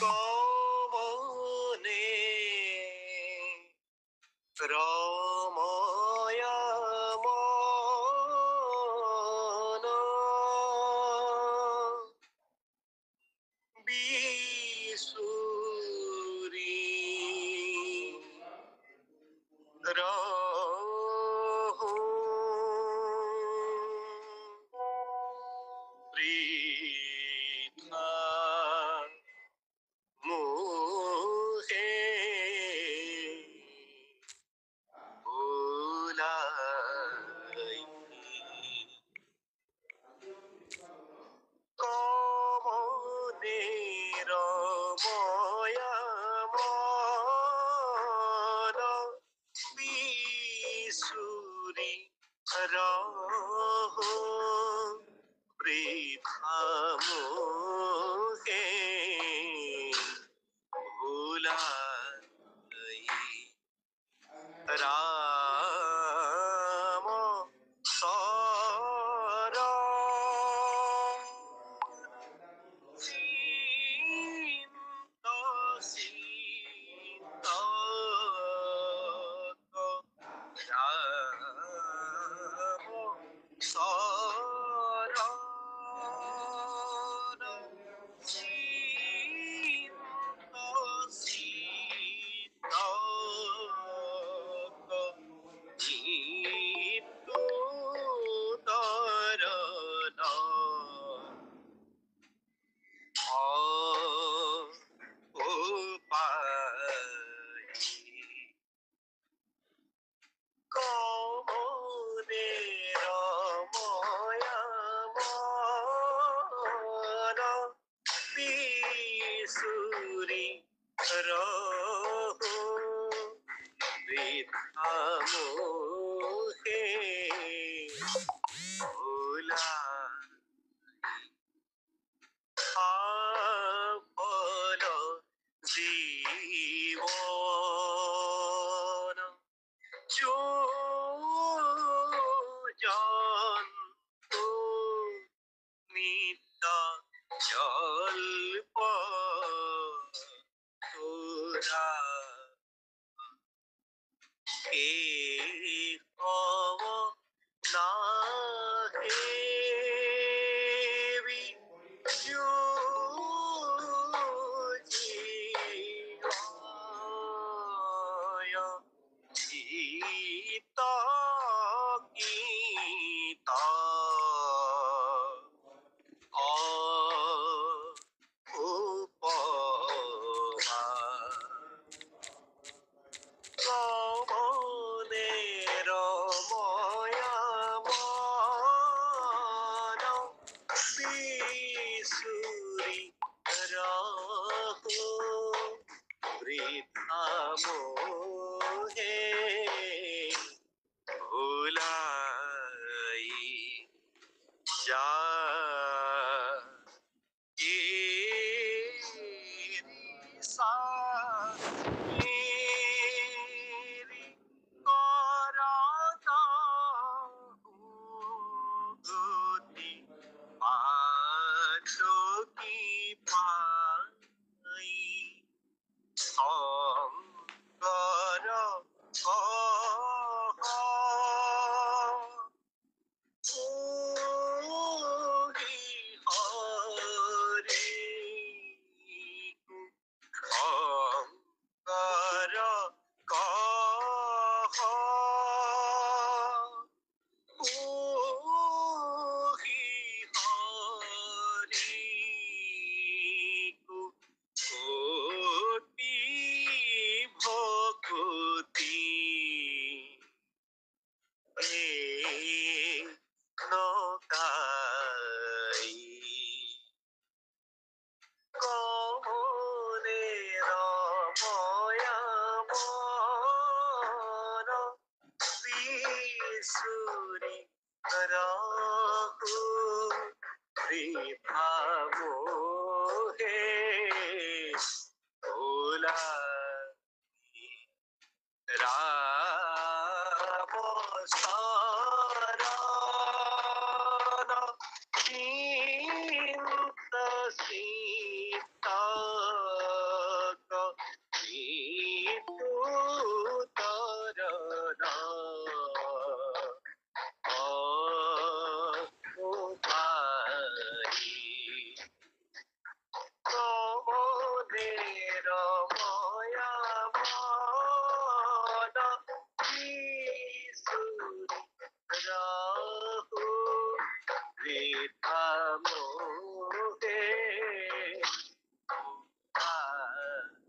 কমনে রময় মন বিসুরি রহু বৃথা মুহে ভুলাই কমনে রময় মন বিসুরি রহু বৃথা মুহে ভুলাই রাম শরণ চিন্ত চিন্ত রাম শরণ চিন্ত চিন্ত মৃত্যু তরণ উপায় কমনে রময় মন বিসুরি রহু বৃথা মুহে ভুলাই সফল জীবন যজন্তু নিত্য জল্প তোরা কে কব নাহেবি চিত গীত উপমা কমনে রময় মন বিসুরি রহু বৃথা মোহে ভুলাই যা সা মেরি করতা গতি পাছো কি পাই সঙ্গ মন বিচুৰি ৰহো বৃথা মোহে ওলাবি ৰাম চৰণ চিন্ত চিত্তক নিতুতৰণ অপাৰি ক্ৰোধেৰ ময়া মন বিচুৰি ৰহো বৃথা মোহে ওলাবি।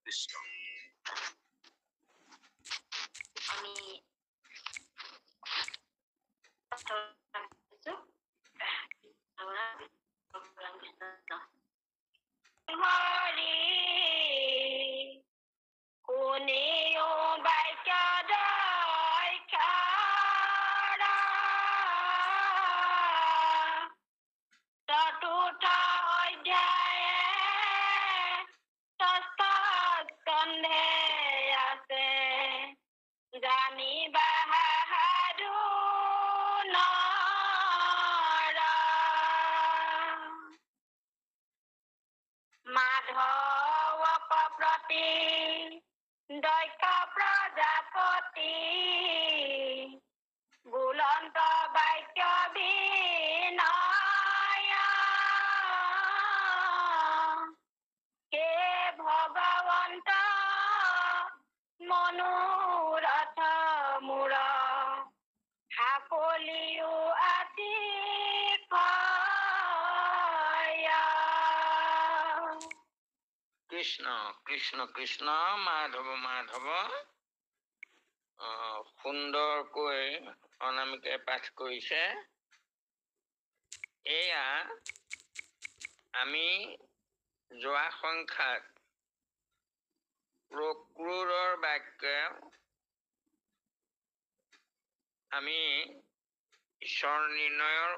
কৃষ্ণ। আমি হৰি কোনেও বাক্য দক্ষৰা চতুৰ্থ অধ্যায়ে ষষ্ঠ স্কন্ধে আছে জানিবা সাধু নৰ মাধৱ প্ৰতি দক্ষ প্ৰজাপতি বুলন্ত বাক্য বিনয় হে ভগৱন্ত মনোৰথ মূৰ সাফলিও আতি কৃষ্ণ কৃষ্ণ কৃষ্ণ মাধৱ মাধৱ সুন্দৰকৈ অনামিকাই পাঠ কৰিছে। এয়া আমি যোৱা সংখ্যাত প্ৰক্ৰূৰৰ বাক্য আমি ঈশ্বৰ নিৰ্ণয়ৰ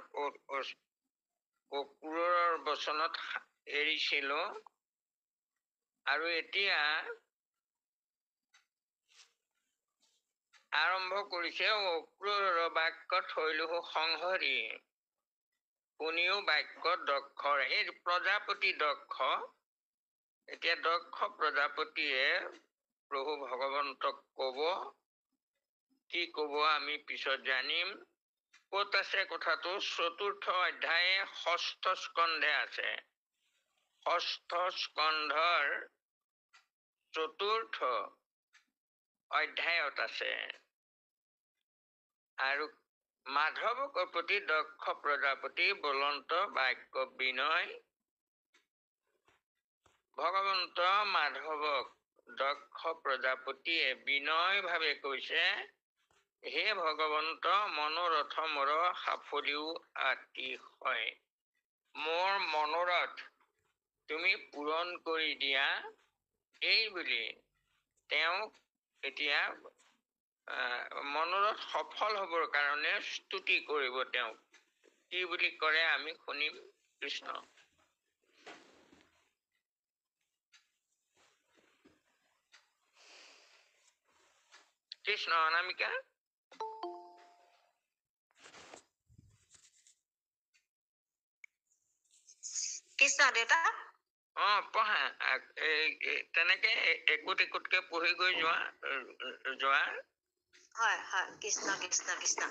প্ৰক্ৰূৰৰ বচনত এৰিছিলো আৰু এতিয়া আৰম্ভ কৰিছে অক্ৰূৰৰ বাক্য থৈলুহু সংহৰি শুনিও বাক্য দক্ষৰ। এই প্ৰজাপতি দক্ষ, এতিয়া দক্ষ প্ৰজাপতিয়ে প্ৰভু ভগৱন্তক কব, কি কব আমি পিছত জানিম। ক'ত আছে কথাটো? চতুৰ্থ অধ্যায়ে ষষ্ঠ স্কন্ধে আছে। ষষ্ঠ স্কন্ধৰ চতুৰ্থ অধ্যায়ত আছে। আৰু মাধৱকৰ প্ৰতি দক্ষ প্ৰজাপতি বলন্ত বাক্য বিনয়। ভগৱন্ত মাধৱক দক্ষ প্ৰজাপতিয়ে বিনয় ভাৱে কৈছে, হে ভগৱন্ত মনোৰথ মোৰ সাফলিও আতি হয়। মোৰ মনোৰথ তুমি পূৰণ কৰি দিয়া, এই বুলি তেওঁক এতিয়া মনোৰথ সফল হবৰ কাৰণে স্তুতি কৰিব। তেওঁক কি বুলি কৰে আমি শুনিম। কৃষ্ণ। কৃষ্ণ অনামিকা। কৃষ্ণ দেউতা। পঢ়া তেনেকে একোট একোটকে পঢ়ি গৈ যোৱা। হয় হয়। কৃষ্ণ কৃষ্ণ কৃষ্ণ।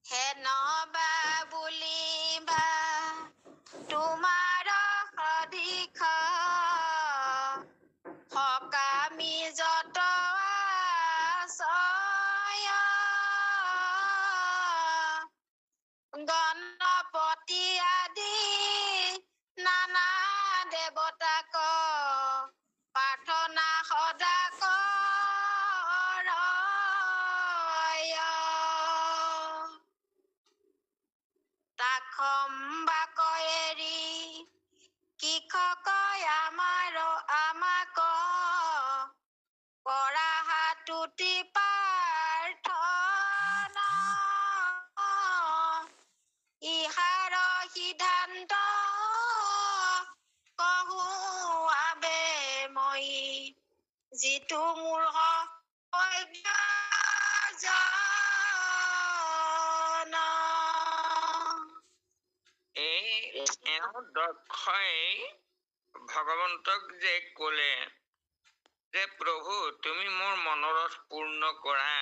হে নবা বুলিবা তোমাৰ অধিক সকামি যত আশ্ৰয় গণপতি আদি নানা দেৱতাক প্ৰাৰ্থনা সদা কৰ তাক সম্বা এৰি কৃষক আমাৰ যিটো মূঢ় অজ্ঞান। এই দক্ষই ভগৱন্তক যে ক'লে যে প্ৰভু তুমি মোৰ মনোৰথ পূৰ্ণ কৰা,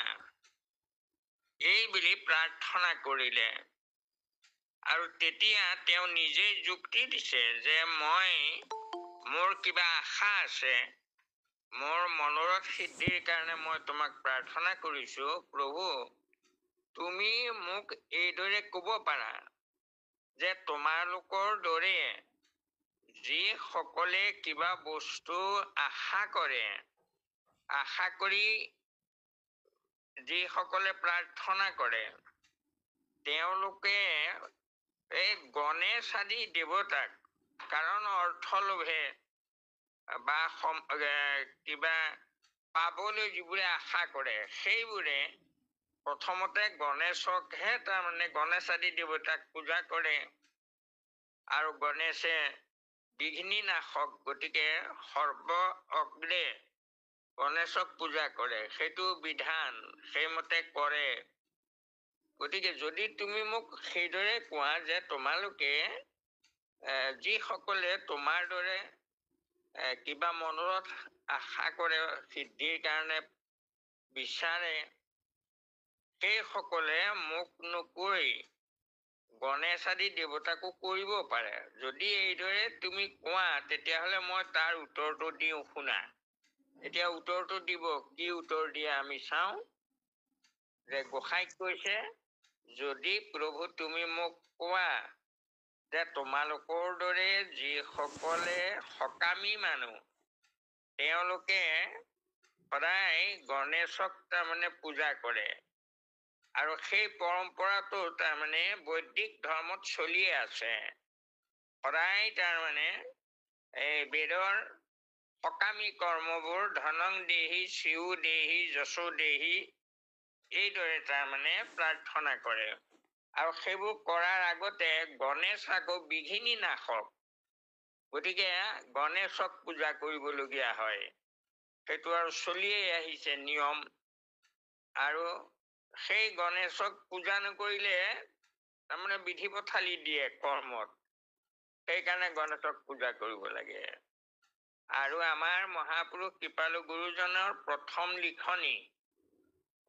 এই বুলি প্ৰাৰ্থনা কৰিলে। আৰু তেতিয়া তেওঁ নিজেই যুক্তি দিছে যে মোৰ কিবা আশা আছে, মোৰ মনোৰথ সিদ্ধিৰ কাৰণে মই তোমাক প্ৰাৰ্থনা কৰিছো। প্ৰভু তুমি মোক এইদৰে ক'ব পাৰা যে তোমালোকৰ দৰে যিসকলে কিবা বস্তু আশা কৰে, আশা কৰি যিসকলে প্ৰাৰ্থনা কৰে, তেওঁলোকে এই গণেশ আদি দেৱতাক, কাৰণ অৰ্থ লোভে বা কিবা পাবলৈ যিবোৰে আশা কৰে, সেইবোৰে প্ৰথমতে গণেশকহে তাৰমানে গণেশ আদি দেৱতাক পূজা কৰে। আৰু গণেশে বিঘ্নি নাশক, গতিকে সৰ্ব অগ্ৰে গণেশক পূজা কৰে, সেইটো বিধান, সেইমতে কৰে। গতিকে যদি তুমি মোক সেইদৰে কোৱা যে তোমালোকে যিসকলে তোমাৰ দৰে কিবা মনোৰথ আশা কৰে, সিদ্ধিৰ কাৰণে বিচাৰে, সেইসকলে মোক নকৈ গণেশ আদি দেৱতাকো কৰিব পাৰে। যদি এইদৰে তুমি কোৱা তেতিয়াহ'লে মই তাৰ উত্তৰটো দিওঁ, শুনা। এতিয়া উত্তৰটো দিব, কি উত্তৰ দিয়ে আমি চাওঁ। যে গোসাঁইক কৈছে, যদি প্ৰভু তুমি মোক কোৱা যে তোমালোকৰ দৰে যিসকলে সকামী মানুহ, তেওঁলোকে সদায় গণেশক তাৰমানে পূজা কৰে, আৰু সেই পৰম্পৰাটো তাৰমানে বৈদিক ধৰ্মত চলিয়ে আছে। সদায় তাৰমানে এই বেদৰ সকামী কৰ্মবোৰ ধনং দেহি, শিও দেহি, যশো দেহি, এইদৰে তাৰমানে প্ৰাৰ্থনা কৰে। আৰু সেইবোৰ কৰাৰ আগতে গণেশ আকৌ বিঘিনি নাশক, গতিকে গণেশক পূজা কৰিবলগীয়া হয়। সেইটো আৰু চলিয়েই আহিছে নিয়ম। আৰু সেই গণেশক পূজা নকৰিলে তাৰমানে বিধি পথালি দিয়ে কৰ্মত, সেইকাৰণে গণেশক পূজা কৰিব লাগে। আৰু আমাৰ মহাপুৰুষ কৃপালু গুৰুজনৰ প্ৰথম লিখনি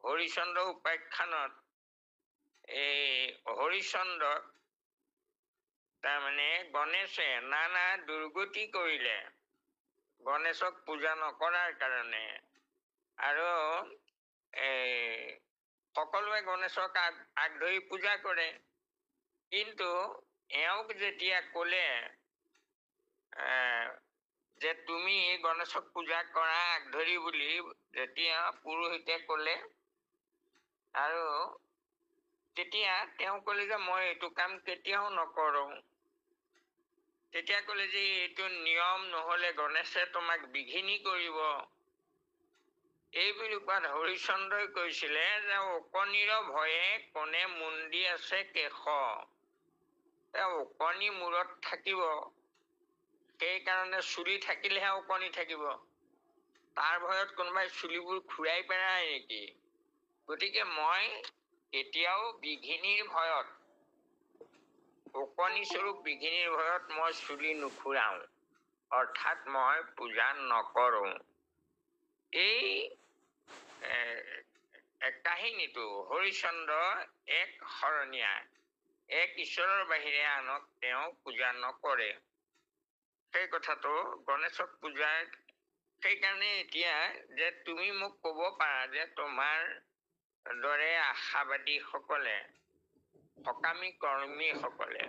হৰিচন্দ্ৰ উপাখ্যানত এই হৰিচন্দ্ৰক তাৰমানে গণেশে নানা দুৰ্গতি কৰিলে গণেশক পূজা নকৰাৰ কাৰণে। আৰু সকলোৱে গণেশক আগ ধৰি পূজা কৰে, কিন্তু এওঁক যেতিয়া ক'লে যে তুমি গণেশক পূজা কৰা আগ ধৰি বুলি যেতিয়া পুৰোহিতে ক'লে, আৰু তেতিয়া তেওঁ ক'লে যে মই এইটো কাম কেতিয়াও নকৰোঁ। তেতিয়া ক'লে যে এইটো নিয়ম, নহ'লে গণেশে তোমাক বিঘিনি কৰিব। এই বুলি কোৱাত হৰিচন্দ্ৰই কৈছিলে যে ওকণিৰ ভয়ে কোনে মুণ্ডি আছে কেশ, ওকণি মূৰত থাকিব, সেইকাৰণে চুলি থাকিলেহে ওকণি থাকিব, তাৰ ভয়ত কোনোবাই চুলিবোৰ খুৰাই পেলায় নেকি? গতিকে মই কেতিয়াও বিঘিনিৰ ভয়ত, ওকণি স্বৰূপ বিঘিনিৰ ভয়ত মই চুলি নুখুৰাওঁ, অৰ্থাৎ মই পূজা নকৰোঁ। এই কাহিনীটো হৰিচন্দ্ৰ এক শৰণীয়া, এক ঈশ্বৰৰ বাহিৰে আনক তেওঁ পূজা নকৰে। সেই কথাটো গণেশক পূজাৰ, সেইকাৰণে এতিয়া যে তুমি মোক ক'ব পাৰা যে তোমাৰ দৰে আশাবাদীসকলে, সকামী কৰ্মীসকলে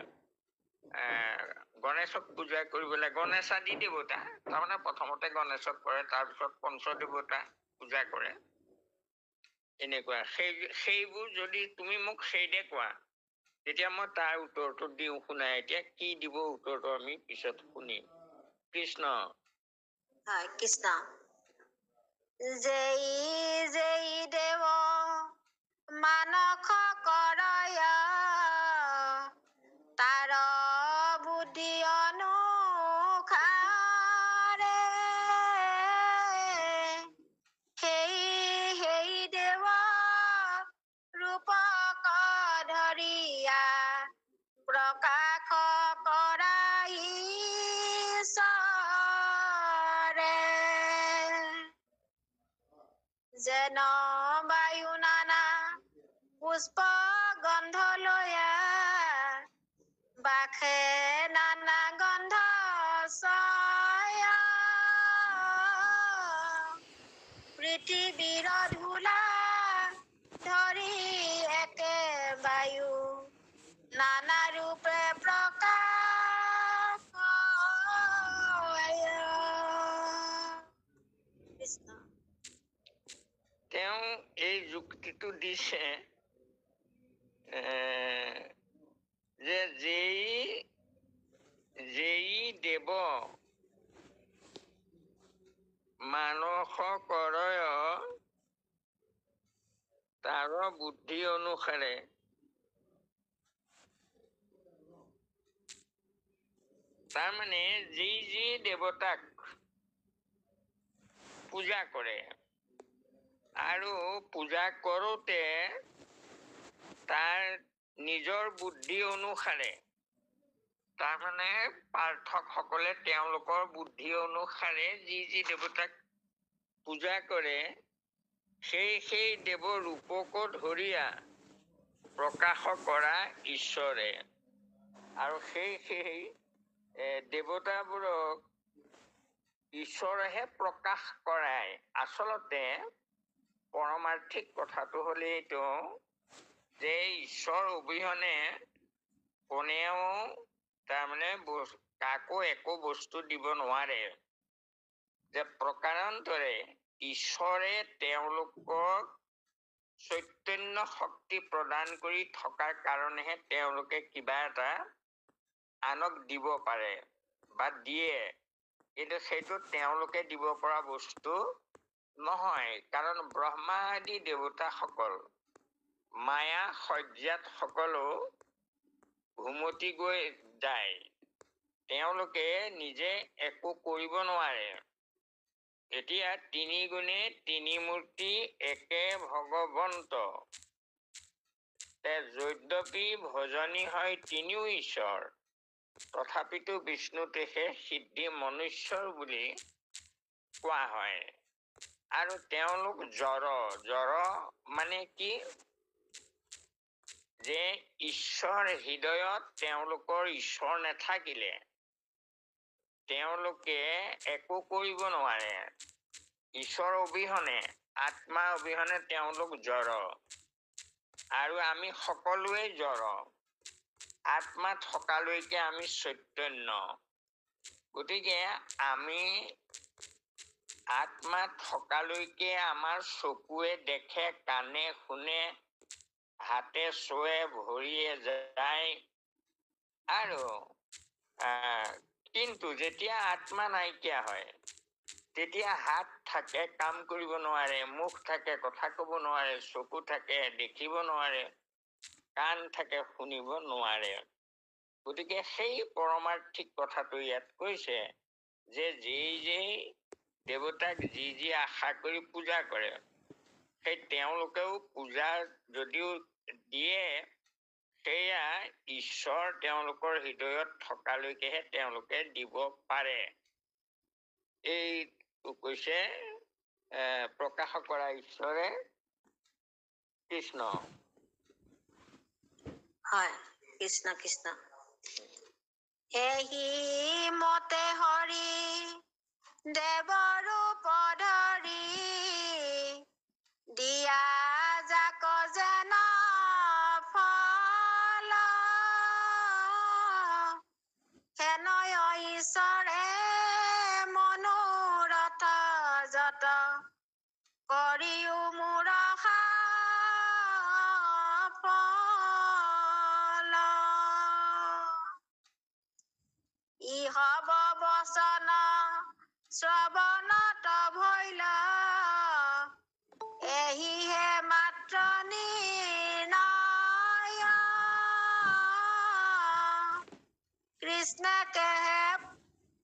গণেশক পূজা কৰিবলৈ, গণেশ আদি দেৱতা, তাৰমানে প্ৰথমতে গণেশক কৰে, তাৰপিছত পঞ্চদেৱতা পূজা কৰে, এনেকুৱা। সেইবোৰ যদি তুমি মোক সেইদে কোৱা, তেতিয়া মই তাৰ উত্তৰটো দিওঁ, শুনা। এতিয়া কি দিব উত্তৰটো আমি পিছত শুনিম। কৃষ্ণ। হয়, কৃষ্ণ। যেই যেই দেৱ মানস কৰয়, তাৰ বুদ্ধি অনুসাৰে কৰে যেন বায়ু নানা পুষ্প গন্ধ লয়া বাখে নানা গন্ধ ছয়া পৃথিৱীৰ ধূলা ধৰি একে বায়ু নানা ৰূপে প্ৰকাশ হয়। কৃষ্ণ। তেওঁ এই যুক্তিটো দিছে যে যেই দেৱ মানস কৰয় তাৰ বুদ্ধি অনুসাৰে তাৰমানে যি দেৱতাক পূজা কৰে আৰু পূজা কৰোঁতে তাৰ নিজৰ বুদ্ধি অনুসাৰে তাৰমানে পাৰ্থকসকলে তেওঁলোকৰ বুদ্ধি অনুসাৰে যি দেৱতাক পূজা কৰে সেই দেৱ ৰূপকো ধৰিয়া প্ৰকাশ কৰা ঈশ্বৰে আৰু সেই দেৱতাবোৰক ঈশ্বৰেহে প্ৰকাশ কৰায়। আচলতে পৰমাৰ্থিক কথাটো হ'লে এইটো যে ঈশ্বৰ অবিহনে কোনেও তাৰমানে কাকো একো বস্তু দিব নোৱাৰে। যে প্ৰকাৰান্তৰে ঈশ্বৰে তেওঁলোকক চৈতন্য শক্তি প্ৰদান কৰি থকাৰ কাৰণেহে তেওঁলোকে কিবা এটা আনক দিব পাৰে বা দিয়ে, কিন্তু সেইটো তেওঁলোকে দিব পৰা বস্তু নহয়। কাৰণ ব্ৰহ্মা আদি দেৱতাসকল মায়া সজ্জাত সকলো ঘুমতি গৈ যায়, তেওঁলোকে নিজে একো কৰিব নোৱাৰে। এতিয়া তিনি গুণে তিনি মূৰ্তি একে ভগৱন্ত, যদ্যপি ভজনী হয় তিনিও ঈশ্বৰ, তথাপিতো বিষ্ণুতেহে সিদ্ধি মনুষ্যৰ বুলি কোৱা হয়। আৰু তেওঁলোক জড় মানে কি, যে ঈশ্বৰ হৃদয়ত তেওঁলোকৰ ঈশ্বৰ নাথাকিলে তেওঁলোকে একো কৰিব নোৱাৰে। ঈশ্বৰ অবিহনে আত্মা অবিহনে তেওঁলোক জড়, আৰু আমি সকলোৱে জড়। আত্মা থকালৈকে আমি চৈতন্য। গতিকে আমি আত্মা থকালৈকে আমাৰ চকুৱে দেখে, কাণে শুনে, হাতে চুৱে, ভৰিয়ে যায়। আৰু কিন্তু যেতিয়া আত্মা নাইকিয়া হয় তেতিয়া হাত থাকে কাম কৰিব নোৱাৰে, মুখ থাকে কথা ক'ব নোৱাৰে, চকু থাকে দেখিব নোৱাৰে, কাণ থাকে শুনিব নোৱাৰে। গতিকে সেই পৰমাৰ্থিক কথাটো ইয়াত কৈছে যে যেই দেৱতাক যি আশা কৰি পূজা কৰে সেই তেওঁলোকেও পূজা যদিও দিয়ে সেয়া ঈশ্বৰ তেওঁলোকৰ হৃদয়ত থকালৈকেহে তেওঁলোকে দিব পাৰে। এইটো কৈছে প্ৰকাশ কৰা ঈশ্বৰে কৃষ্ণ। হয়, কৃষ্ণ কৃষ্ণ। এহি মতে হৰি দেৱৰূপ ধৰি দিয়া যাক যেন ফল, হেনয় ঈশ্বৰে মনোৰথ যত কৰিও মোৰ সফল। ইহ বচন শ্ৰৱণত ভৈল এহিহে মাত্ৰ নিৰ্ণয়।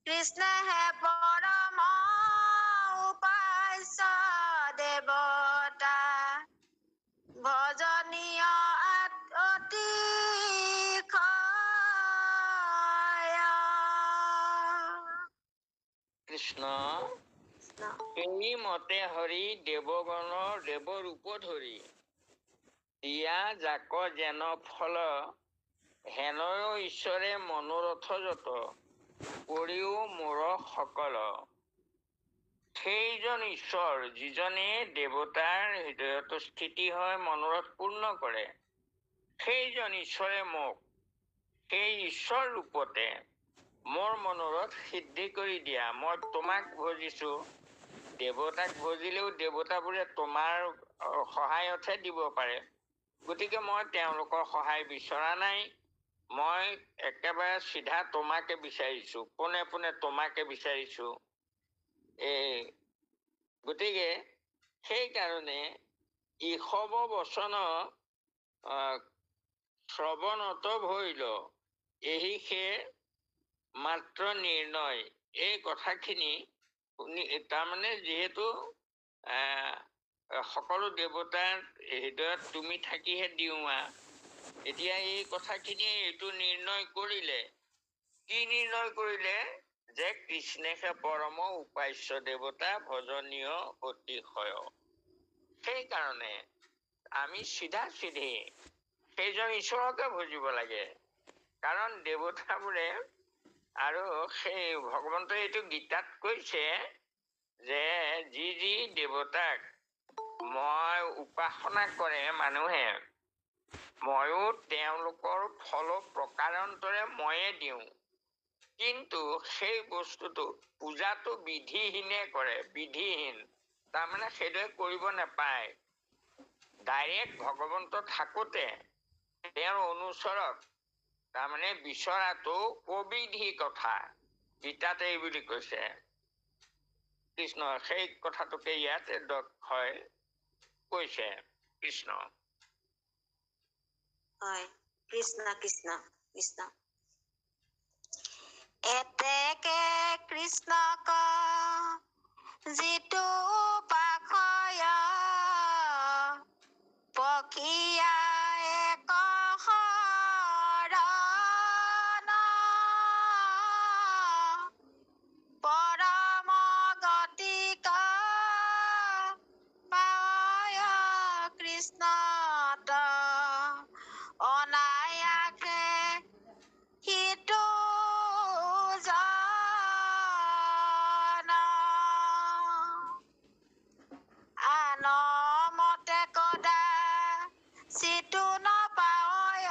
কৃষ্ণহে পৰম উপাস্য দেৱতা, ভজনীয় অতিশয়। কৃষ্ণ কৃষ্ণ এই মতে হৰি দেৱগণৰ দেৱৰূপ ধৰি দিয়া জাক যেন ফল হেনয় ঈশ্বৰে মনোৰথ যত কৰিও মোৰ সকল। সেইজন ঈশ্বৰ যিজনে দেৱতাৰ হৃদয়ত স্থিতি হয় মনোৰথ পূৰ্ণ কৰে, সেইজন ঈশ্বৰে মোক সেই ঈশ্বৰ ৰূপতে মোৰ মনোৰথ সিদ্ধি কৰি দিয়া। মই তোমাক ভজিছো, দেৱতাক ভজিলেও দেৱতাবোৰে তোমাৰ সহায়তহে দিব পাৰে, গতিকে মই তেওঁলোকৰ সহায় বিচৰা নাই। মই একেবাৰে চিধা তোমাকে বিচাৰিছো, পোনে পোনে তোমাকে বিচাৰিছো। গতিকে সেইকাৰণে ঈশৱ বচন শ্ৰৱণত ভৈল এহি সে মাত্ৰ নিৰ্ণয়। এই কথাখিনি তাৰমানে যিহেতু সকলো দেৱতাৰ হৃদয়ত তুমি থাকিহে দিওঁৱা, এতিয়া এই কথাখিনিয়ে এইটো নিৰ্ণয় কৰিলে। কি নিৰ্ণয় কৰিলে? যে কৃষ্ণেহে পৰম উপাস্য দেৱতা, ভজনীয় অতিশয়। সেইকাৰণে আমি চিধা চিধি সেইজন ঈশ্বৰকে ভজিব লাগে। কাৰণ দেৱতাবোৰে আৰু সেই ভগৱন্তই এইটো গীতাত কৈছে যে যি যি দেৱতাক মই উপাসনা কৰে মানুহে, ময়ো তেওঁলোকৰ ফল প্ৰকাৰান্তৰে ময়ে দিওঁ। কিন্তু সেই বস্তুটো পূজাটো বিধিহীনে কৰে, বিধিহীন। তাৰমানে সেইদৰে কৰিব নাপায়। ডাইৰেক্ট ভগৱন্ত থাকোতে তেওঁৰ অনুচৰক তাৰমানে বিচৰাটো অবিধি কথা। গীতাতে এই বুলি কৈছে কৃষ্ণ। সেই কথাটোকে ইয়াত দক্ষই কৈছে। কৃষ্ণ হয়। কৃষ্ণ কৃষ্ণ কৃষ্ণ। এতেকে কৃষ্ণক যিটো পাখয় পখিয়া এক শৰণ, পৰম গতিক পায় কৃষ্ণত অনায়াসে সিটো জন। আন মতে কদা চিটো নপায়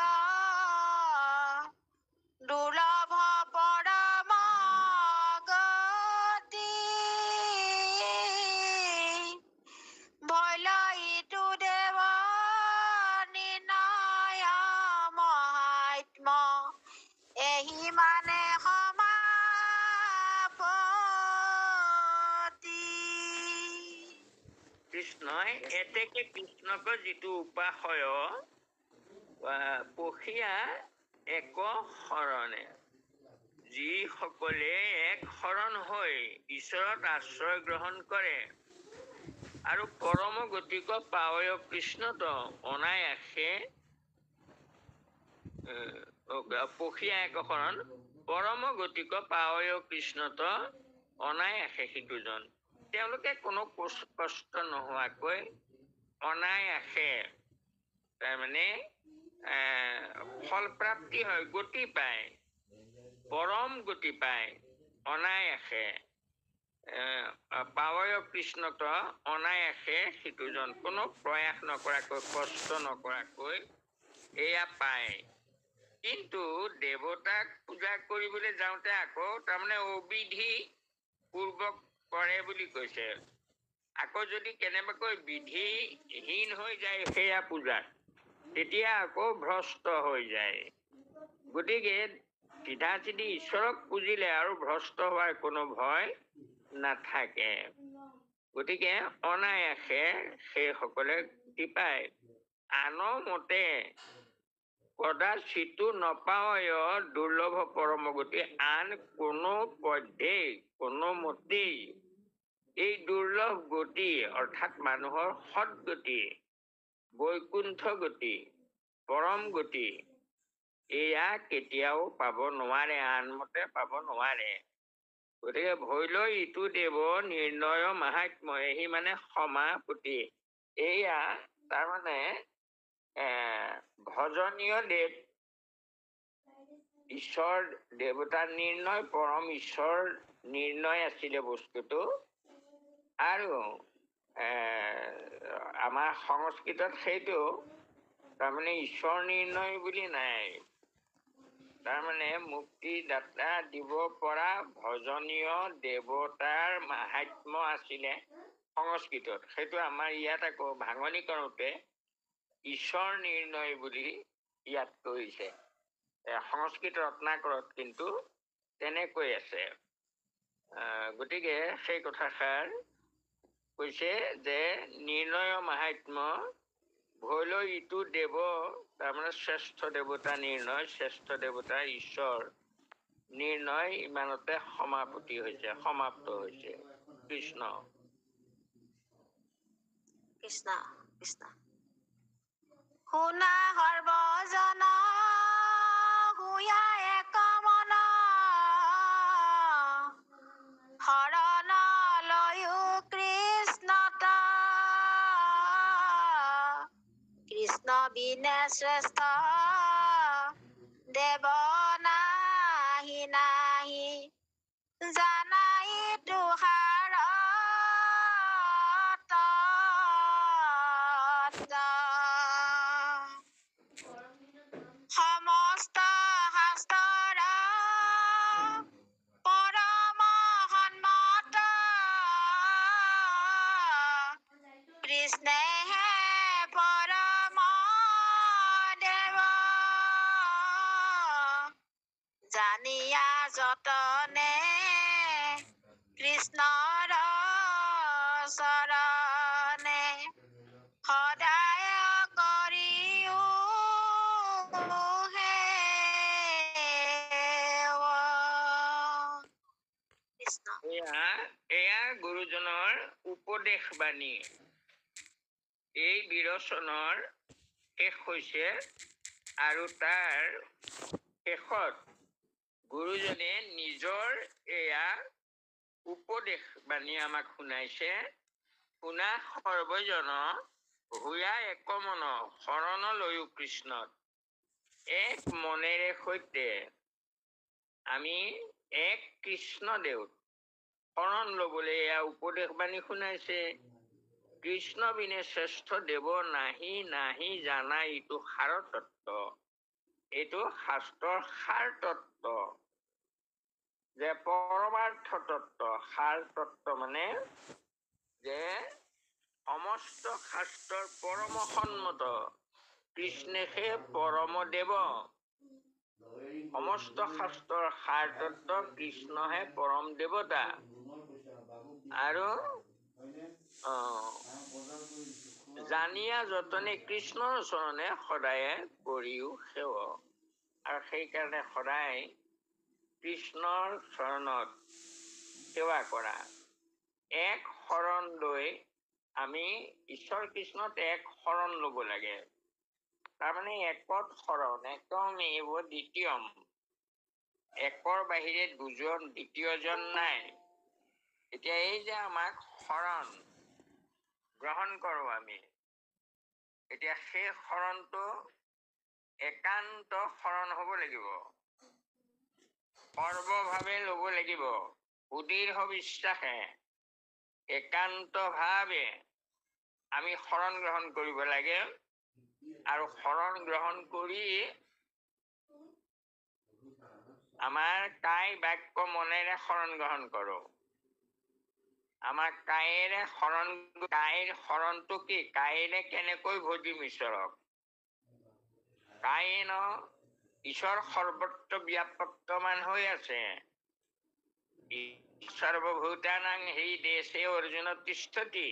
দুৰ্লভ পৰম গতি। ভৈল ইটো দেৱ নিৰ্ণয় মহাত্ম, এহি মানে সমাপতি। কৃষ্ণই এতেকে কৃষ্ণক যিটো উপাসয় পখিয়া এক শৰণে, যিসকলে এক শৰণ হৈ ঈশ্বৰত আশ্ৰয় গ্ৰহণ কৰে আৰু পৰম গতিক পাৱয় কৃষ্ণত অনায়াসে, পখিয়া এক শৰণ পৰম গতিক পাৱয় কৃষ্ণত অনায়াসে সিটোজন। তেওঁলোকে কোনো কষ্ট নোহোৱাকৈ অনায়াসে তাৰমানে ফল প্ৰাপ্তি হয়, গতি পায়, পৰম গতি পায় অনায়াসে। পাৱয় কৃষ্ণত অনায়াসে সিটোজন, কোনো প্ৰয়াস নকৰাকৈ কষ্ট নকৰাকৈ এয়া পায়। কিন্তু দেৱতাক পূজা কৰিবলৈ যাওঁতে আকৌ তাৰমানে অবিধি পূৰ্বক কৰে বুলি কৈছে। আকৌ যদি কেনেবাকৈ বিধিহীন হৈ যায় সেয়া পূজাত, তেতিয়া আকৌ ভ্ৰষ্ট হৈ যায়। গতিকে চিধা চিধি ঈশ্বৰক পুজিলে আৰু ভ্ৰষ্ট হোৱাৰ কোনো ভয় নাথাকে। গতিকে অনায়াসে সেইসকলে গতি পায়। আন মতে কদাচিতো নপাৱয় দুৰ্লভ পৰম গতি। আন কোনো পধ্যেই কোনো মতেই এই দুৰ্লভ গতি অৰ্থাৎ মানুহৰ সৎগতি, বৈকুণ্ঠ গতি, পৰম গতি, এয়া কেতিয়াও পাব নোৱাৰে, আনমতে পাব নোৱাৰে। গতিকে ভৈলৈ ইটো দেৱ নিৰ্ণয় মাহাত্ম্য, এহি মানে সমাপতি। এয়া তাৰমানে ভজনীয় দেৱ, ঈশ্বৰ দেৱতাৰ নিৰ্ণয়, পৰম ঈশ্বৰ নিৰ্ণয় আছিলে বস্তুটো। আৰু আমাৰ সংস্কৃতত সেইটো তাৰমানে ঈশ্বৰ নিৰ্ণয় বুলি নাই, তাৰমানে মুক্তিদাতা দিব পৰা ভজনীয় দেৱতাৰ মাহাত্ম্য আছিলে সংস্কৃতত। সেইটো আমাৰ ইয়াত আকৌ ভাঙনি কৰোঁতে ঈশ্বৰ নিৰ্ণয় বুলি ইয়াত কৈছে। সংস্কৃত ৰত্নাকৰত কিন্তু তেনেকৈ আছে। গতিকে সেই কথাষাৰ কৈছে যে নিৰ্ণয় মাহাত্ম্য ভৈলৈ ইটো দেৱ, তাৰমানে শ্ৰেষ্ঠ দেৱতা নিৰ্ণয়, শ্ৰেষ্ঠ দেৱতা ঈশ্বৰ নিৰ্ণয় ইমানতে সমাপতি হৈছে, সমাপ্ত হৈছে। কৃষ্ণ কৃষ্ণ কৃষ্ণ। শুনা সৰ্বজন হুয়া এক মন, শৰণ লয়ো কৃষ্ণত, কৃষ্ণ বিনে শ্ৰেষ্ঠ দেৱ নাহি নাহি, জানাই তুষাৰ সমস্ত শাস্ত্ৰৰ পৰম সন্মত, কৃষ্ণেহে পৰম দেৱ, জানিয়া যতনে কৃষ্ণৰ চৰণে, সদায় কৰিও কৃষ্ণ। এয়া গুৰুজনৰ উপদেশ বাণী। এই বিৰচনৰ শেষ হৈছে আৰু তাৰ শেষত গুৰুজনে নিজৰ এয়া উপদেশ বাণী আমাক শুনাইছে। শুনা সৰ্বজন হুয়া এক মন, শৰণ লৈও কৃষ্ণত। এক মনেৰে সৈতে আমি এক কৃষ্ণ দেৱত শৰণ লবলৈ এয়া উপদেশ বাণী শুনাইছে। কৃষ্ণ বিনে শ্ৰেষ্ঠ দেৱ নাহি নাহি, জানা ইটো সাৰ তত্ত্ব। এইটো শাস্ত্ৰৰ সাৰ তত্ত্ব, যে পৰমাৰ্থ তত্ত্ব। সাৰ তত্ত্ব মানে যে সমস্ত শাস্ত্ৰৰ পৰম সন্মত কৃষ্ণেহে পৰম দেৱ। সমস্ত শাস্ত্ৰৰ সাৰ তত্ত্ব কৃষ্ণহে পৰম দেৱতা। আৰু জানিয়া যতনে কৃষ্ণৰ চৰণে সদায়ে কৰিও সেৱ। আৰু সেইকাৰণে সদায় কৃষ্ণৰ চৰণত সেৱা কৰা। এক শৰণ লৈ আমি ঈশ্বৰ কৃষ্ণত এক শৰণ ল'ব লাগে। তাৰমানে একত শৰণ, একমেৱ দ্বিতীয়ম। একৰ বাহিৰে দুজন দ্বিতীয়জন নাই। এতিয়া এই যে আমাক শৰণ গ্ৰহণ কৰোঁ আমি, এতিয়া সেই শৰণটো একান্ত শৰণ হ'ব লাগিব, সৰ্বভাৱে ল'ব লাগিব, সুদৃঢ় বিশ্বাসে একান্ত ভাৱে আমি শৰণ গ্ৰহণ কৰিব লাগে। আৰু শৰণ গ্ৰহণ কৰি আমাৰ কায় বাক্য মনেৰে শৰণ গ্ৰহণ কৰোঁ। আমাৰ কায়েৰে শৰণ, কায়ৰ শৰণটো কি? কায়েৰে কেনেকৈ ভজিম ঈশ্বৰক? কায়ে ন ঈশ্বৰ সৰ্বত্ৰ ব্যাপক্তমান হৈ আছে। সৰ্বভূতানাং হি দেশে অৰ্জুন তিষ্ঠতি,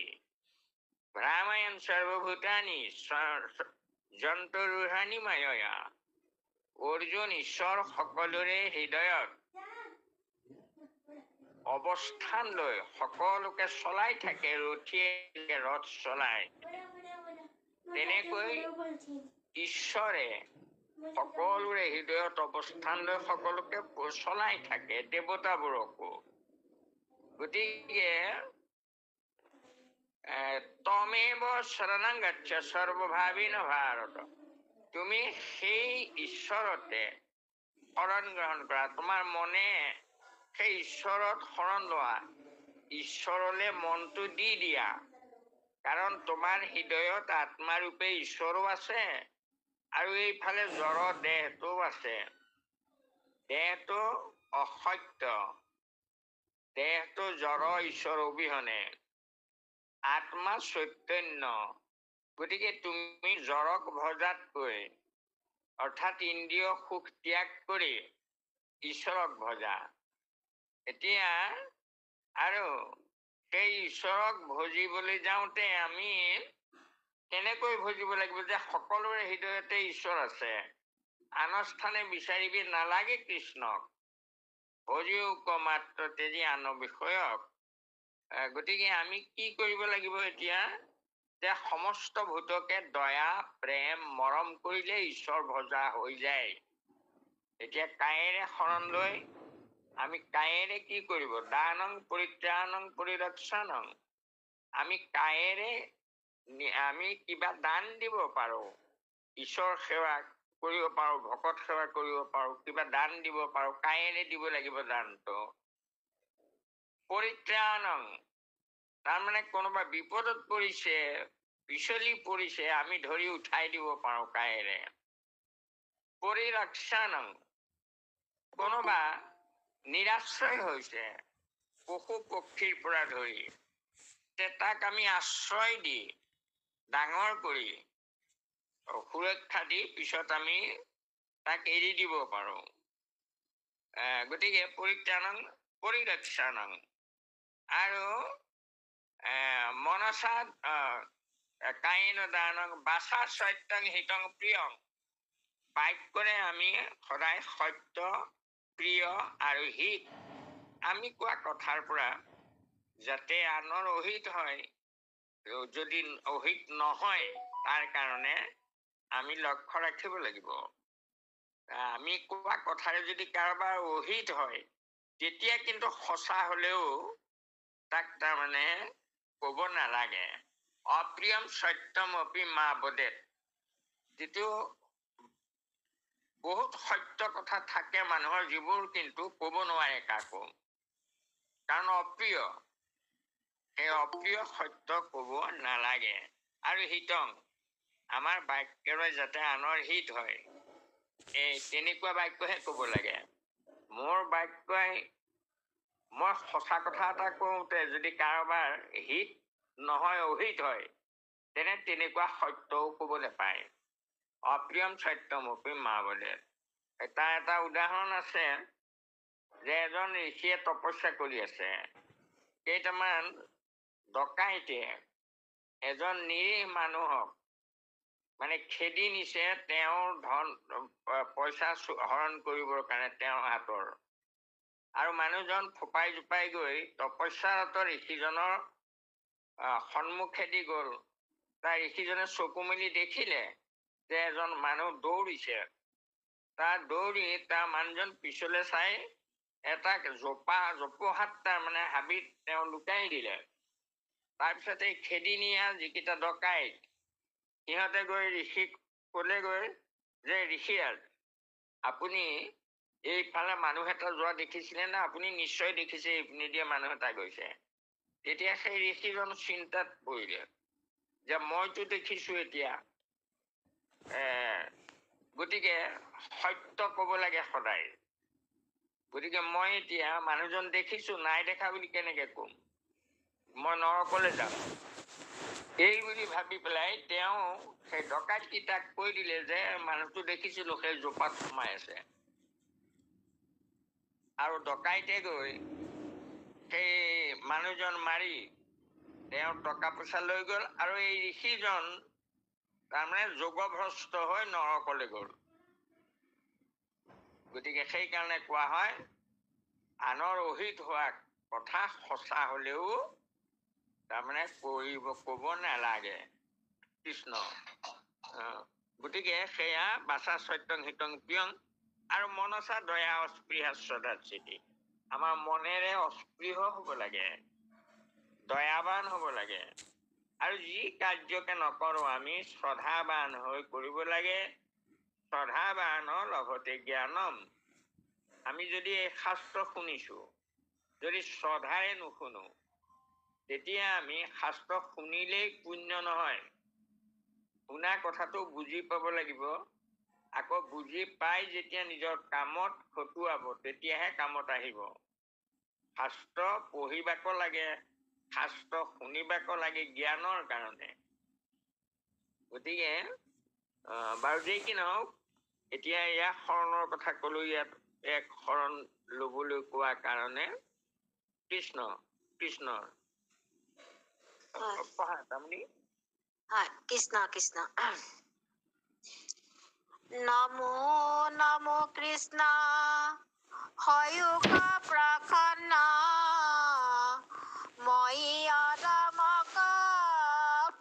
ভ্ৰামায়ণ সৰ্বভূতানি যন্ত্ৰৰূঢ়ানি মায়য়া। অৰ্জুন ঈশ্বৰ সকলোৰে হৃদয়ত অৱস্থান লৈ সকলোকে চলাই থাকে, ৰথীয়ে ৰথ চলাই। তেনেকৈ ঈশ্বৰে সকলোৰে হৃদয়ত অৱস্থান লৈ সকলোকে চলাই থাকে, দেৱতাবোৰকো। গতিকে তমেব শৰণং গচ্ছ সৰ্বভাৱিন ভাৰত, তুমি সেই ঈশ্বৰতে শৰণ গ্ৰহণ কৰা। তোমাৰ মনে সেই ঈশ্বৰত শৰণ লোৱা, ঈশ্বৰলে মনটো দি দিয়া। কাৰণ তোমাৰ হৃদয়ত আত্মাৰূপে ঈশ্বৰো আছে আৰু এইফালে জড় দেহটোও আছে। দেহটো অসত্য, দেহটো জড় ঈশ্বৰ অবিহনে, আত্মা চৈতন্য। গতিকে তুমি জড়ক ভজাতকৈ, অৰ্থাৎ ইন্দ্ৰিয় সুখ ত্যাগ কৰি ঈশ্বৰক ভজা। এতিয়া আৰু সেই ঈশ্বৰক ভজিবলৈ যাওঁতে আমি কেনেকৈ ভজিব লাগিব যে সকলোৰে হৃদয়তে ঈশ্বৰ আছে, আনস্থানে বিচাৰিবি নালাগে কৃষ্ণক, ভজিও মাত্ৰ তেজি আন বিষয়ক। গতিকে আমি কি কৰিব লাগিব এতিয়া, যে সমস্ত ভূতকে দয়া প্ৰেম মৰম কৰিলে ঈশ্বৰ ভজা হৈ যায়। এতিয়া কায়েৰে শৰণ লৈ আমি কায়েৰে কি কৰিব, দানং পৰিত্ৰাণং পৰিৰক্ষণং। আমি কায়েৰে আমি কিবা দান দিব পাৰো, ঈশ্বৰ সেৱা কৰিব পাৰো, ভকত সেৱা কৰিব পাৰো, কিবা দান দিব পাৰো, কায়েৰে দিব লাগিব দানটো। পৰিত্ৰাণং তাৰমানে কোনোবা বিপদত পৰিছে, পিছলি পৰিছে, আমি ধৰি উঠাই দিব পাৰো কায়েৰে। পৰিৰক্ষণং কোনোবা নিৰাশ্ৰয় হৈছে, পশু পক্ষীৰ পৰা ধৰি, তাক আমি আশ্ৰয় দি ডাঙৰ কৰি সুৰক্ষা দি পিছত আমি তাক এৰি দিব পাৰো। গতিকে পৰিত্ৰাণং পৰিৰক্ষণং। আৰু মনসা কায়েন দানং বাচা সত্যং হিতং প্ৰিয়ং। বাক্যৰে আমি সদায় সত্য, প্ৰিয় আৰু হিত, আমি কোৱা কথাৰ পৰা যাতে আনৰ অহিত হয়, যদি অহিত নহয় তাৰ কাৰণে আমি লক্ষ্য ৰাখিব লাগিব। আমি কোৱা কথাৰে যদি কাৰোবাৰ অহিত হয়, তেতিয়া কিন্তু সঁচা হলেও তাক তাৰমানে কব নালাগে। অপ্ৰিয়ম সত্যম অপি মা বদেত। যিটো বহুত সত্য কথা থাকে মানুহৰ, যিবোৰ কিন্তু কব নোৱাৰে কাকো, কাৰণ অপ্ৰিয়। সেই অপ্ৰিয় সত্য কব নালাগে। আৰু হিতং আমাৰ বাক্যৰে যাতে আনৰ হিত হয়, এই তেনেকুৱা বাক্যহে কব লাগে। মোৰ বাক্যই মই সঁচা কথা এটা কওঁতে যদি কাৰোবাৰ হিত নহয় অহিত হয়, তেনেকুৱা সত্যও কব নাপায়। অপ্ৰিয়ম সত্যম অপি মা বদেত। এটা উদাহৰণ আছে যে এজন ঋষিয়ে তপস্যা কৰি আছে, কেইটামান ডকাইতে এজন নিৰীহ মানুহক মানে খেদি নিছে তেওঁৰ ধন পইচা হৰণ কৰিবৰ কাৰণে তেওঁৰ হাতৰ। আৰু মানুহজন ফোপাই জোপাই গৈ তপস্যাৰত ঋষিজনৰ সন্মুখেদি গল। তাৰ ঋষিজনে চকু মেলি দেখিলে যে এজন মানুহ দৌৰিছে। তাৰ দৌৰি তাৰ মানুহজন পিছলে চাই এটা জোপোহাত তাৰমানে হাবিত তেওঁ লুকাই দিলে। তাৰপিছত এই খেদি নিয়া যিকেইটা ডকাইত, সিহঁতে গৈ ঋষিক কলেগৈ যে ঋষিৰাজ, আপুনি এইফালে মানুহ এটা যোৱা দেখিছিলে না? আপুনি নিশ্চয় দেখিছে এইপিনে দিয়ে মানুহ এটা গৈছে। তেতিয়া সেই ঋষিজন চিন্তাত পৰিলে যে মইতো দেখিছো এতিয়া। গতিকে সত্য কব লাগে সদায়। গতিকে মই এতিয়া মানুহজন দেখিছো, নাই দেখা বুলি কেনেকে কম? মই নৰকলে যাম। এই বুলি ভাবি পেলাই তেওঁ সেই ডকাইত কেইটাক কৈ দিলে যে মানুহটো দেখিছিলো সেই জোপাত সোমাই আছে। আৰু ডকাইতে গৈ সেই মানুহজন মাৰি তেওঁ টকা পইচা লৈ গল। আৰু এই ঋষিজন তাৰমানে যোগভ্ৰষ্ট হৈ নৰকলে গল। গতিকে সেইকাৰণে কোৱা হয়, আনৰ অহিত হোৱা কথা সঁচা হলেও তাৰমানে কব নালাগে। কৃষ্ণ। গতিকে সেয়া বাচা সত্যং হিতং প্ৰিয়ং। আৰু মনসা দয়া অস্পৃহা শ্ৰদ্ধা চিতি। আমাৰ মনেৰে অস্পৃহ হ'ব লাগে, দয়াবান হ'ব লাগে। আৰু যি কাৰ্যকে নকৰো আমি শ্ৰদ্ধাবান হৈ কৰিব লাগে। শ্ৰদ্ধাবানৰ লগতে জ্ঞানম। আমি যদি এই শাস্ত্ৰ শুনিছো, যদি শ্ৰদ্ধাৰে নুশুনো, তেতিয়া আমি শাস্ত্ৰ শুনিলেই পুণ্য নহয়। শুনা কথাটো বুজি পাব লাগিব। আকৌ বুজি পাই যেতিয়া নিজৰ কামত খটুৱাব, তেতিয়াহে কামত আহিব। শাস্ত্ৰ পঢ়িবাক লাগে, শাস্ত্ৰ শুনিবাক লাগে জ্ঞানৰ কাৰণে। গতিকে বাৰু যেই কি নহওক, এতিয়া ইয়াক শৰণৰ কথা কলো। ইয়াত এক শৰণ লবলৈ কোৱা কাৰণে কৃষ্ণ কৃষ্ণৰ পঢ়া তাৰমানে হয়, কৃষ্ণ কৃষ্ণ। নমো নমো কৃষ্ণ হয়ুক প্ৰসন্ন মই অদমক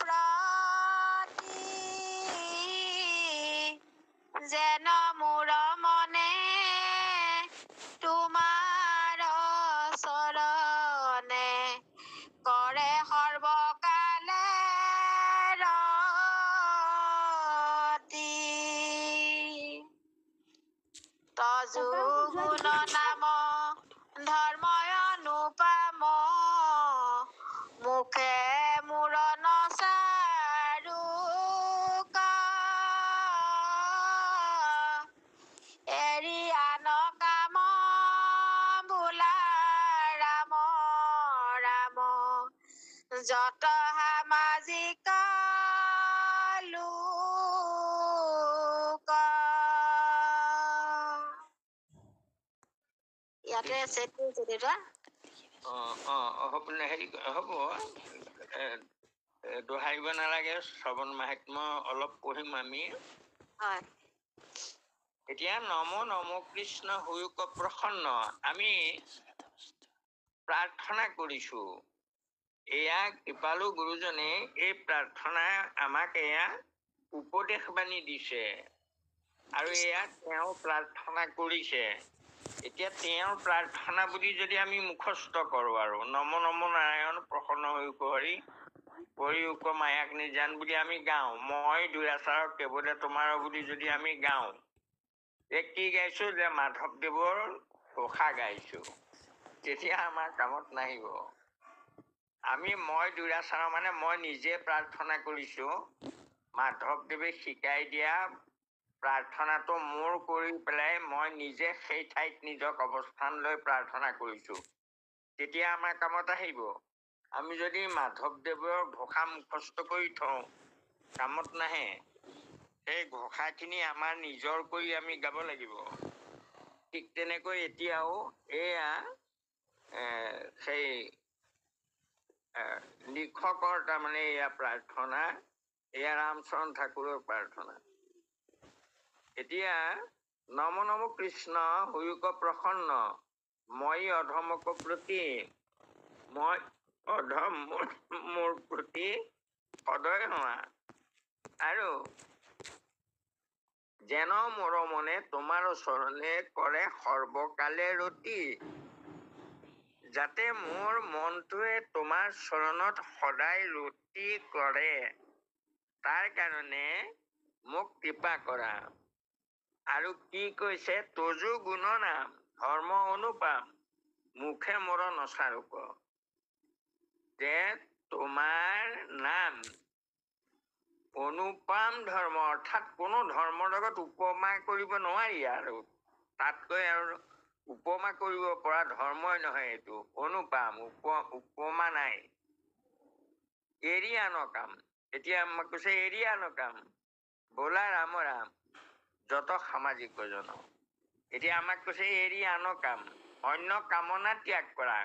প্ৰতি যেন মোৰ মনে তোমাৰ চৰণে কৰে সৰ্বকালে ৰতি তজু গুণ নাম ধৰ্ময় অনুপম মুখে মোৰ নচাৰু এৰি আন কাম বোলা ৰাম ৰাম যত সামাজিক লোক। ইয়াতে আছে দেউতা। হেৰি হ'ব, দোহাৰিব নালাগে। শ্ৰৱণ মাহাত্ম্য অলপ পঢ়িম আমি। হয়। এতিয়া নম নম কৃষ্ণ হয়ুক প্ৰসন্ন আমি প্ৰাৰ্থনা কৰিছো। এয়া কৃপালু গুৰুজনে এই প্ৰাৰ্থনা আমাক এয়া উপদেশ বাণী দিছে, আৰু এয়া তেওঁ প্ৰাৰ্থনা কৰিছে। এতিয়া তেওঁৰ প্ৰাৰ্থনা বুলি যদি আমি মুখস্থ কৰো, আৰু নম নম নাৰায়ণ প্ৰসন্ন হয়ুক হৰি হৰিউক মায়াক নিজান বুলি আমি গাওঁ, মই দুৰাচাৰ কেৱলে তোমাৰ বুলি যদি আমি গাওঁ, কি গাইছো যে মাধৱদেৱৰ ঘোষা গাইছো, তেতিয়া আমাৰ কামত নাহিব। আমি মই দুৰাচাৰ মানে মই নিজে প্ৰাৰ্থনা কৰিছো, মাধৱদেৱে শিকাই দিয়া প্ৰাৰ্থনাটো মোৰ কৰি পেলাই মই নিজে সেই ঠাইত নিজক অৱস্থান লৈ প্ৰাৰ্থনা কৰিছো, তেতিয়া আমাৰ কামত আহিব। আমি যদি মাধৱদেৱৰ ঘোষা মুখস্থ কৰি থওঁ, কামত নাহে। সেই ঘোষাখিনি আমাৰ নিজৰ কৰি আমি গাব লাগিব। ঠিক তেনেকৈ এতিয়াও এয়া সেই লিখকৰ তাৰমানে এয়া প্ৰাৰ্থনা, এয়া ৰামচৰণ ঠাকুৰৰ প্ৰাৰ্থনা। এতিয়া নম নম কৃষ্ণ হয়ুক প্ৰসন্ন মই অধমক প্ৰতি, মই অধম মোৰ প্ৰতি সদয় হোৱা, আৰু যেন মোৰ মনে তোমাৰ চৰণে কৰে সৰ্বকালে ৰতি, যাতে মোৰ মনটোৱে তোমাৰ চৰণত সদায় ৰতি কৰে, তাৰ কাৰণে মোক কৃপা কৰা। আৰু কি কৈছে, তজু গুণ নাম ধৰ্ম অনুপাম মুখে মোৰ নচাৰুক, যে তোমাৰ নাম অনুপাম ধৰ্ম, অৰ্থাৎ কোনো ধৰ্মৰ লগত উপমা কৰিব নোৱাৰি। আৰু তাতকৈ আৰু উপমা কৰিব পৰা ধৰ্মই নহয় এইটো, অনুপাম, উপমা নাই। এৰি আন কাম, এতিয়া আমাক কৈছে এৰি আন কাম বোলা ৰাম ৰাম যত সামাজিক জন। এতিয়া আমাক কৈছে এৰি আন কাম, অন্য কামনা ত্যাগ কৰা।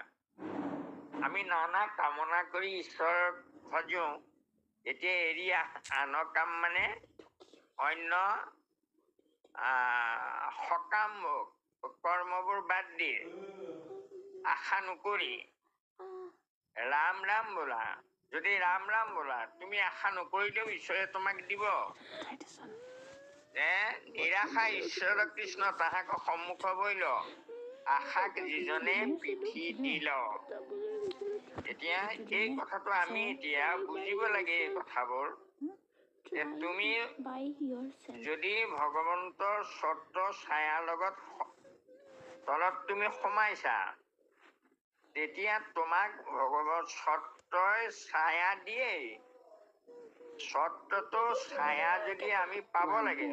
আমি নানা কামনা কৰি ঈশ্বৰক ভজো, এতিয়া এৰি আন কাম মানে অন্য সকাম কৰ্মবোৰ বাদ দি আশা নকৰি ৰাম ৰাম বোলা। যদি ৰাম ৰাম বোলা, তুমি আশা নকৰিলেও ঈশ্বৰে তোমাক দিব। নিৰাশা ঈশ্বৰ কৃষ্ণ তাহাক সন্মুখ বৈল, আশাক যিজনে পিঠি দিল। এতিয়া এই কথাটো আমি এতিয়া বুজিব লাগে এই কথাবোৰ যে তুমি যদি ভগৱন্তৰ ছত্ৰ ছায়াৰ লগত তলত তুমি সোমাইছা, তেতিয়া তোমাক ভগৱত ছত্ৰই ছায়া দিয়েই। ছত্ৰটো ছায়া যদি আমি পাব লাগে,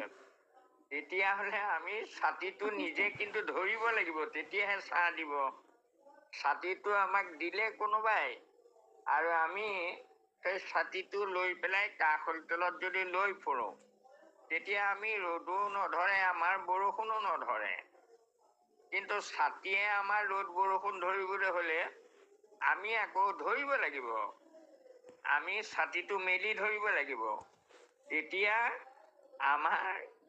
তেতিয়াহ'লে আমি ছাতিটো নিজে কিন্তু ধৰিব লাগিব, তেতিয়াহে ছাঁ দিব। ছাতিটো আমাক দিলে কোনোবাই, আৰু আমি সেই ছাতিটো লৈ পেলাই কাষৰ তলত যদি লৈ ফুৰোঁ, তেতিয়া আমি ৰ'দো নধৰে, আমাৰ বৰষুণো নধৰে। কিন্তু ছাতিয়ে আমাৰ ৰ'দ বৰষুণ ধৰিবলৈ হ'লে আমি আকৌ ধৰিব লাগিব, আমি ছাতিটো মেলি ধৰিব লাগিব। তেতিয়া আমাৰ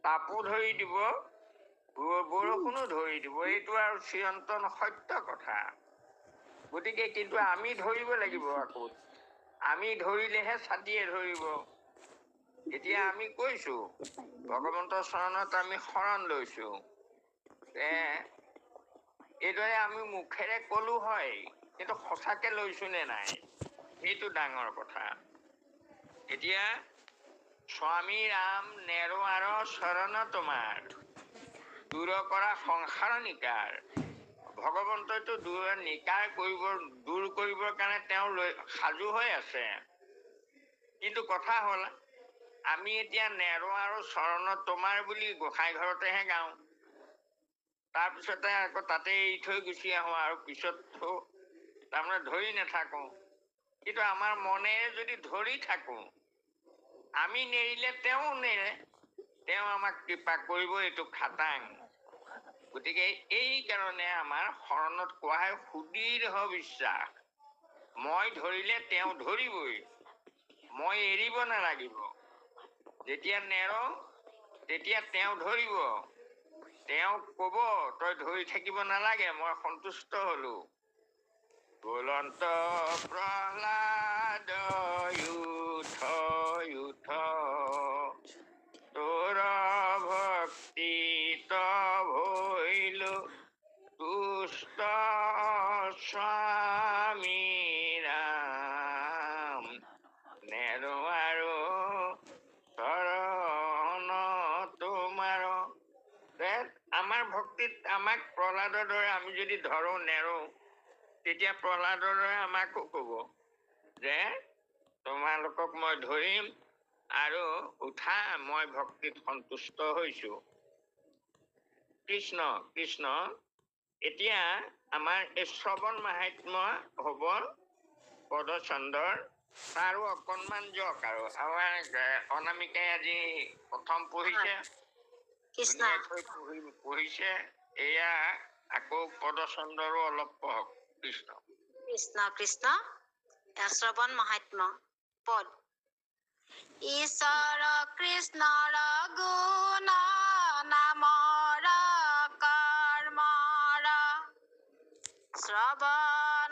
তাপো ধৰি দিব, বৰষুণো ধৰি দিব। এইটো আৰু চিৰন্তন সত্য কথা। গতিকে কিন্তু আমি ধৰিব লাগিব, আকৌ আমি ধৰিলেহে ছাতিয়ে ধৰিব। এতিয়া আমি কৈছো ভগৱন্তৰ চৰণত আমি শৰণ লৈছো, এইদৰে আমি মুখেৰে কলো হয়, কিন্তু সঁচাকে লৈছো নে নাই, সেইটো ডাঙৰ কথা। এতিয়া স্বামী ৰাম নেৰোৱাৰ চৰণ তোমাৰ, দূৰ কৰা সংসাৰ নিকাৰ। ভগৱন্তইতো নিকাৰ দূৰ কৰিবৰ কাৰণে তেওঁ সাজু হৈ আছে। কিন্তু কথা হ'ল, আমি এতিয়া নেৰোৱাৰ চৰণ তোমাৰ বুলি গোসাঁই ঘৰতেহে গাওঁ, তাৰপিছতে আকৌ তাতে এৰি থৈ গুচি আহোঁ, আৰু পিছত তাৰমানে ধৰি নাথাকো। কিন্তু আমাৰ মনেৰে যদি ধৰি থাকো, আমি নেৰিলে তেওঁ নেৰে, তেওঁ আমাক কৃপা কৰিব, এইটো খাটাং। গতিকে এই কাৰণে আমাৰ শৰণত কোৱা হয় সুদৃঢ় বিশ্বাস। মই ধৰিলে তেওঁ ধৰিবই, মই এৰিব নালাগিব। যেতিয়া নেৰো তেতিয়া তেওঁ ধৰিব, তেওঁক কব তই ধৰি থাকিব নালাগে, মই সন্তুষ্ট হলো। বুলন্ত প্ৰহ্লাদ উঠ উঠ, তোৰ ভক্তিত ভৈলো তুষ্ট স্বামী ৰাম, নেৰো আৰু চৰণ তোমাৰ। আমাৰ ভক্তিত আমাক প্ৰহ্লাদৰ দৰে আমি যদি ধৰো নেৰো, তেতিয়া প্ৰহ্লাদৰ দৰে আমাকো কব যে তোমালোকক মই ধৰিম, আৰু উঠা, মই ভক্তিত সন্তুষ্ট হৈছো। কৃষ্ণ কৃষ্ণ। এতিয়া আমাৰ এই শ্ৰৱণ মাহাত্ম্য হব পদচন্দৰ, তাৰো অকণমান যাওক। আৰু আমাৰ অনামিকাই আজি প্ৰথম পঢ়িছে, কৃষ্ণ পঢ়িছে। এয়া আকৌ পদচন্দৰো অলপ পঢ়ক। কৃষ্ণ কৃষ্ণ কৃষ্ণ। শ্ৰৱণ মাহাত্ম্য পদ। ঈশ্বৰ কৃষ্ণৰ গুণ নামৰ কৰ্মৰ, শ্ৰৱণ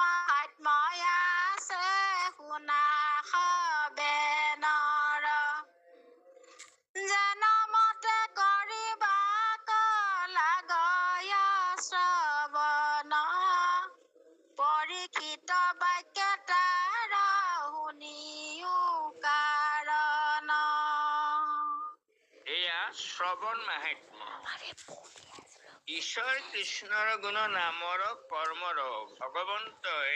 মাহাত্ম্য আছে শুনা সবে নৰ। যেন মতে কৰিবা লাগয় শ্ৰৱণ, পৰীক্ষিত বাক্য তাৰ শুনিও কাৰণ। এয়া শ্ৰৱণ মাহাত্ম্য। ঈশ্বৰ কৃষ্ণৰ গুণ নামৰ কৰ্মৰ, ভগৱন্তই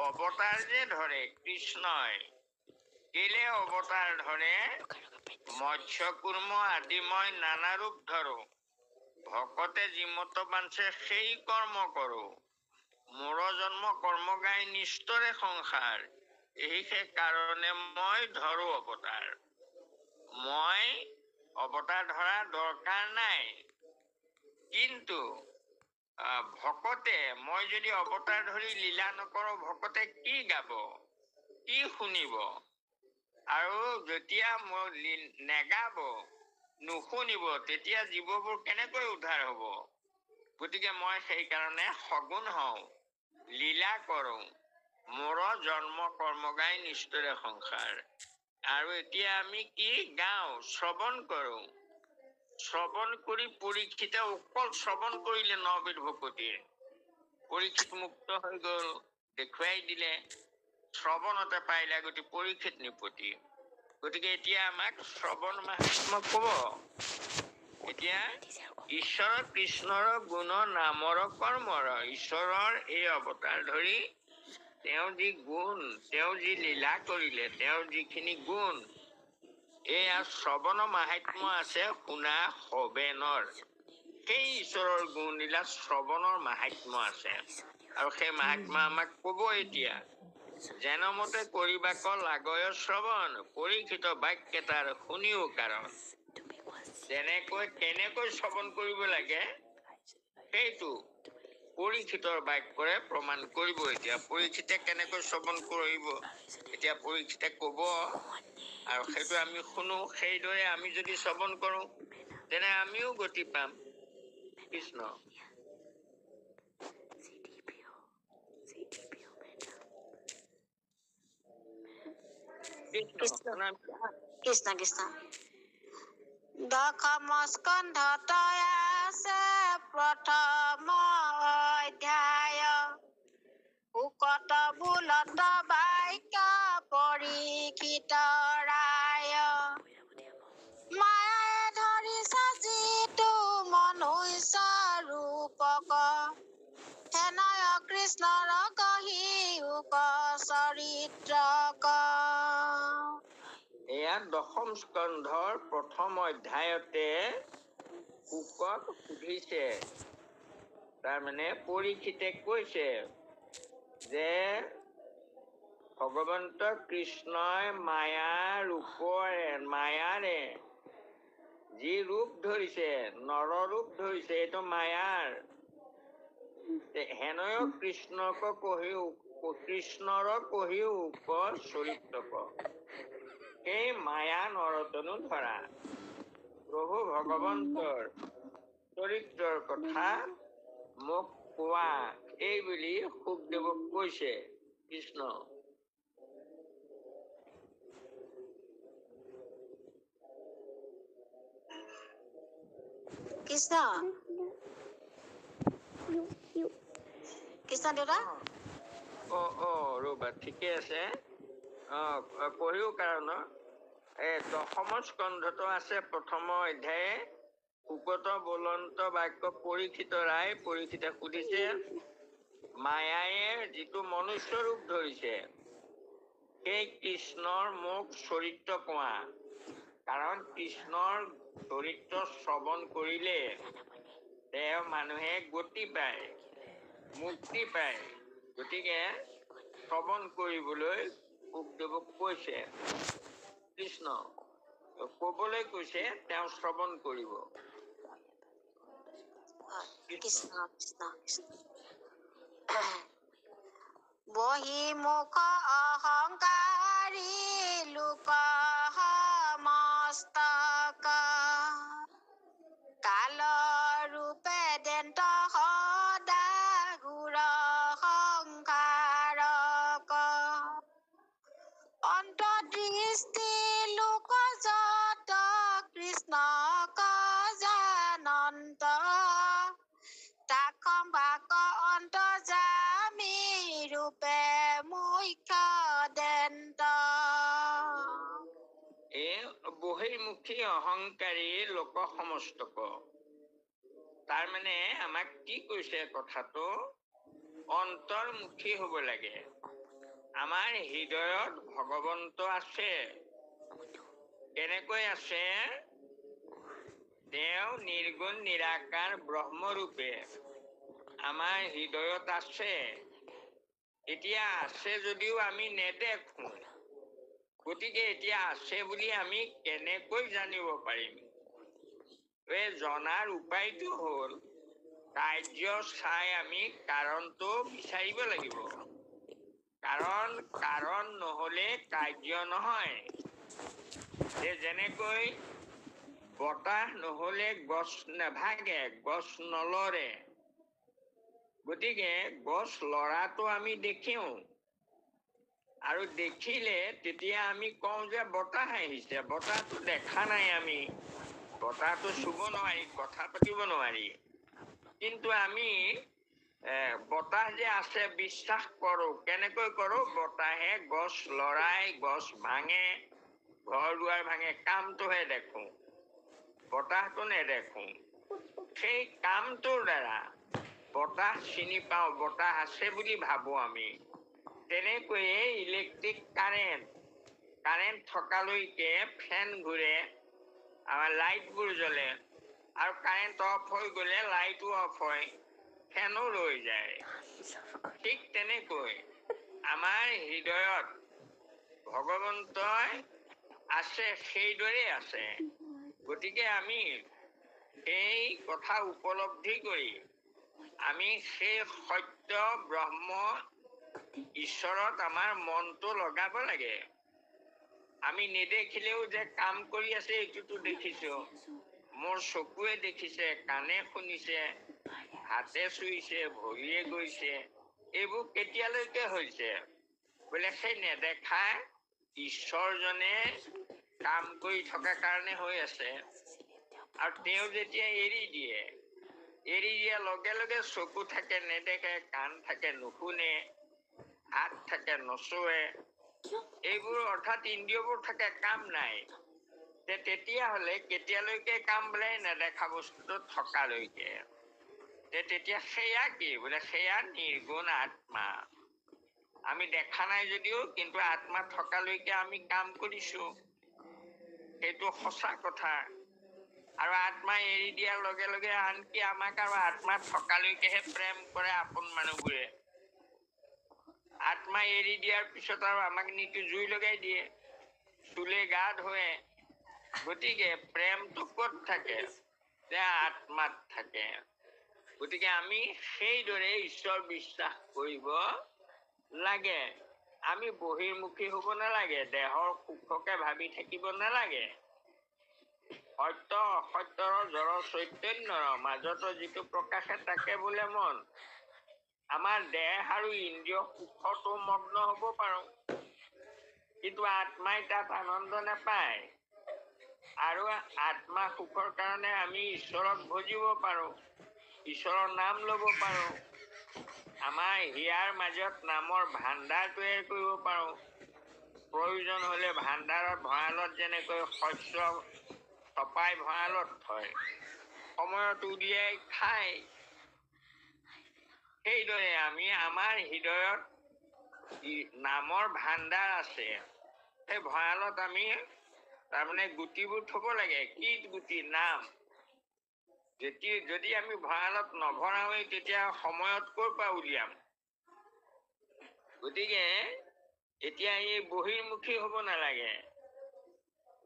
অৱতাৰ যে ধৰে, কৃষ্ণই কেলে অৱতাৰ ধৰে, মৎস্য কুৰ্ম আদি মই নানা ৰূপ ধৰো, ভকতে যিমত বাঞ্চে সেই কৰ্ম কৰো, মোৰ জন্ম কৰ্ম গাই নিষ্ঠৰে সংসাৰ, এই কাৰণে মই ধৰো অৱতাৰ। মই অৱতাৰ ধৰা দৰকাৰ নাই, কিন্তু ভকতে, মই যদি অৱতাৰ ধৰি লীলা নকৰো, ভকতে কি গাব, কি শুনিব? আৰু যেতিয়া মই নেগাব, নুশুনিব, তেতিয়া জীৱবোৰ কেনেকৈ উদ্ধাৰ হব? গতিকে মই সেইকাৰণে সগুণ হওঁ, লীলা কৰো, মোৰ জন্ম কৰ্ম গাই নিষ্ঠৰে সংসাৰ। আৰু এতিয়া আমি কি গাওঁ, শ্ৰৱণ কৰো। শ্ৰৱণ কৰি পৰীক্ষিতে অকল শ্ৰৱণ কৰিলে নবিধ ভকতিয়ে পৰীক্ষিত মুক্ত হৈ গল, দেখুৱাই দিলে, শ্ৰৱণতে পাইলে, গতিকে পৰীক্ষিত নিপতি। গতিকে এতিয়া আমাক শ্ৰৱণ মাহাত্ম্য কব। এতিয়া ঈশ্বৰৰ কৃষ্ণৰ গুণ নামৰ কৰ্মৰ, ঈশ্বৰৰ এই অৱতাৰ ধৰি তেওঁ যি গুণ, তেওঁ যি লীলা কৰিলে, তেওঁৰ যিখিনি গুণ, এয়া শ্ৰৱণ মাহাত্ম্য আছে শুনা সবেনৰ। সেই ঈশ্বৰৰ গুণ লীলা শ্ৰৱণৰ মাহাত্ম্য আছে, আৰু সেই মাহাত্ম্য আমাক কব এতিয়া। যেনমতে কৰিবাক লাগয় শ্ৰৱণ, পৰীক্ষিত বাক্যেটাৰ শুনিও কাৰণ। কেনেকৈ শ্ৰৱণ কৰিব লাগে সেইটো পৰীক্ষিতৰ বাক্যৰে প্ৰমাণ কৰিব। এতিয়া পৰীক্ষিতে কেনেকৈ শ্ৰৱণ কৰিব এতিয়া পৰীক্ষিতে কব, আৰু সেইটো আমি শুনো। সেইদৰে আমি যদি শ্ৰৱণ কৰো তেনে আমিও গতি পাম। কৃষ্ণ কৃষ্ণ কৃষ্ণ। দশম স্কন্ধত আছে প্ৰথম অধ্যায়, উকত বুলত বাক্য পৰীক্ষিত ৰায়। মায়াই ধৰিছে যিটো মনুষ্য ৰূপক, হেনয় কৃষ্ণৰ কহি উক চৰিত্ৰক। এয়া দশম স্কন্ধৰ প্ৰথম অধ্যায়তে উকক সুধিছে, তাৰমানে পৰীক্ষিতে কৈছে যে ভগৱন্ত কৃষ্ণই মায়াৰে যি ৰূপ ধৰিছে, নৰ ৰূপ ধৰিছে, এইটো মায়াৰ। হেনয় কৃষ্ণক কৃষ্ণৰ কহিও উক চৰিত্ৰক। সেই মায়া নৰতনো ধৰা প্ৰভু ভগৱন্তৰ চৰিত্ৰৰ কথা মোক কোৱা, এই বুলি শুকদেৱক কৈছে কৃষ্ণ। কৃষ্ণ কৃষ্ণ দেউতা। ৰবা, ঠিকে আছে। পঢ়িও কাৰণ দশম স্কন্ধটো আছে প্ৰথম অধ্যায়ে, উকত বলন্ত বাক্য পৰীক্ষিত ৰায়। পৰীক্ষিতে সুধিছে মায়ায়ে যিটো মনুষ্য ৰূপ ধৰিছে, সেই কৃষ্ণৰ মোক চৰিত্ৰ কোৱা। কাৰণ কৃষ্ণৰ চৰিত্ৰ শ্ৰৱণ কৰিলে তেওঁ মানুহে গতি পায়, মুক্তি পায়। গতিকে শ্ৰৱণ কৰিবলৈ শুকদেৱক কৈছে কৃষ্ণ, কবলৈ কৈছে, তেওঁ শ্ৰৱণ কৰিব। কৃষ্ণ কৃষ্ণ কৃষ্ণ। বহি মুখ অহংকাৰী লোক সমস্তক, কাল ৰূপে দেন্ত সদা ঘোৰ সংসাৰক। অন্তৰ্দৃষ্টি লোক যত কৃষ্ণক জানন্ত, তাক বাক অন্তৰ্যামী ৰূপে মুখ্য দেন্ত। এই বহিৰ্মুখী অহংকাৰী লোক সমস্তক, তাৰমানে আমাক কি কৈছে কথাটো, অন্তৰ্মুখী হব লাগে। আমাৰ হৃদয়ত ভগৱন্ত আছে। কেনেকৈ আছে? তেওঁ নিৰ্গুণ নিৰাকাৰ ব্ৰহ্মৰূপে আমাৰ হৃদয়ত আছে। এতিয়া আছে যদিও আমি নেদেখো, গতিকে এতিয়া আছে বুলি আমি কেনেকৈ জানিব পাৰিম? এই জনাৰ উপায়টো হ'ল কাৰ্য চাই আমি কাৰণটো বিচাৰিব লাগিব। কাৰণ নহলে কাৰ্য নহয়। যেনেকৈ বতাহ নহলে গছ নাভাগে, গছ নলৰে। গতিকে গছ লৰাটো আমি দেখিও, আৰু দেখিলে তেতিয়া আমি কওঁ যে বতাহ আহিছে। বতাহটো দেখা নাই আমি, বতাহটো চুব নোৱাৰি, কথা পাতিব নোৱাৰি, কিন্তু আমি বতাহ যে আছে বিশ্বাস কৰো। কেনেকৈ কৰো? বতাহে গছ লৰাই, গছ ভাঙে, ঘৰ দুৱাৰ ভাঙে, কামটোহে দেখো, বতাহটো নেদেখো। সেই কামটোৰ দ্বাৰা বতাহ চিনি পাওঁ, বতাহ আছে বুলি ভাবো আমি। তেনেকৈয়ে ইলেক্ট্ৰিক কাৰেণ্ট থকালৈকে ফেন ঘূৰে, আমাৰ লাইটবোৰ জ্বলে, আৰু কাৰেণ্ট অফ হৈ গ'লে লাইটো অফ হয়, ফেনো ৰৈ যায়। ঠিক তেনেকৈ আমাৰ হৃদয়ত ভগৱন্তই আছে, সেইদৰে আছে। গতিকে আমি সেই কথা উপলব্ধি কৰি আমি সেই সত্য ব্ৰহ্ম ঈশ্বৰত আমাৰ মনটো লগাব লাগে। আমি নেদেখিলেও যে কাম কৰি আছে এইটোতো দেখিছো, মোৰ চকুৱে দেখিছে, কাণে শুনিছে, হাতে চুইছে, ভৰিয়ে গৈছে। এইবোৰ কেতিয়ালৈকে হৈছে? বোলে সেই নেদেখা ঈশ্বৰজনে কাম কৰি থকা কাৰণে হৈ আছে। আৰু তেওঁ যেতিয়া এৰি দিয়াৰ লগে লগে চকু থাকে নেদেখে, কাণ থাকে নুশুনে, হাত থাকে নচুৱে, এইবোৰ অৰ্থাৎ ইন্দ্ৰিয়বোৰ থাকে, কাম নাই। তেতিয়াহলে কেতিয়ালৈকে কাম বোলে? নেদেখা বস্তুটো থকালৈকে। তেতিয়া সেয়া কি? বোলে সেয়া নিৰ্গুণ আত্মা। আমি দেখা নাই যদিও কিন্তু আত্মা থকালৈকে আমি কাম কৰিছো, সেইটো সঁচা কথা। আৰু আত্মা এৰি দিয়াৰ লগে লগে আনকি আমাক আৰু আত্মা থকালৈকেহে প্ৰেম কৰে আপোন মানুহবোৰে। আত্মা এৰি দিয়াৰ পিছত আৰু আমাক নিকি জুই লগাই দিয়ে, চুলে গা ধুৱে। গতিকে প্ৰেমটো ক'ত থাকে? যে আত্মাত থাকে। গতিকে আমি সেইদৰে ঈশ্বৰ বিশ্বাস কৰিব লাগে। আমি বহিৰ্মুখী হব নালাগে, দেহৰ সুখকে ভাবি থাকিব নালাগে। সত্য অসত্যৰ জড় চৈতন্যৰ মাজতো যিটো প্ৰকাশে তাকে বোলে মন। আমাৰ দেহ আৰু ইন্দ্ৰিয় সুখতো মগ্ন হব পাৰো, কিন্তু আত্মাই তাত আনন্দ নাপায়। আৰু আত্মা সুখৰ কাৰণে আমি ঈশ্বৰক ভজিব পাৰো, ঈশ্বৰৰ নাম লব পাৰো, আমাৰ হিয়াৰ মাজত নামৰ ভাণ্ডাৰ তৈয়াৰ কৰিব পাৰো। প্ৰয়োজন হলে ভাণ্ডাৰত ভঁৰালত যেনেকৈ শস্য চপাই ভঁৰালত থয়, সময়ত উলিয়াই খায়, সেইদৰে আমি আমাৰ হৃদয়ত নামৰ ভাণ্ডাৰ আছে। সেই ভঁৰালত আমি তাৰমানে গুটিবোৰ থব লাগে। কি গুটি? নাম। যদি আমি ভঁৰালত নভৰাওৱেই তেতিয়া সময়ত ক'ৰ পৰা উলিয়াম? গতিকে এতিয়া এই বহিৰ্মুখী হব নালাগে,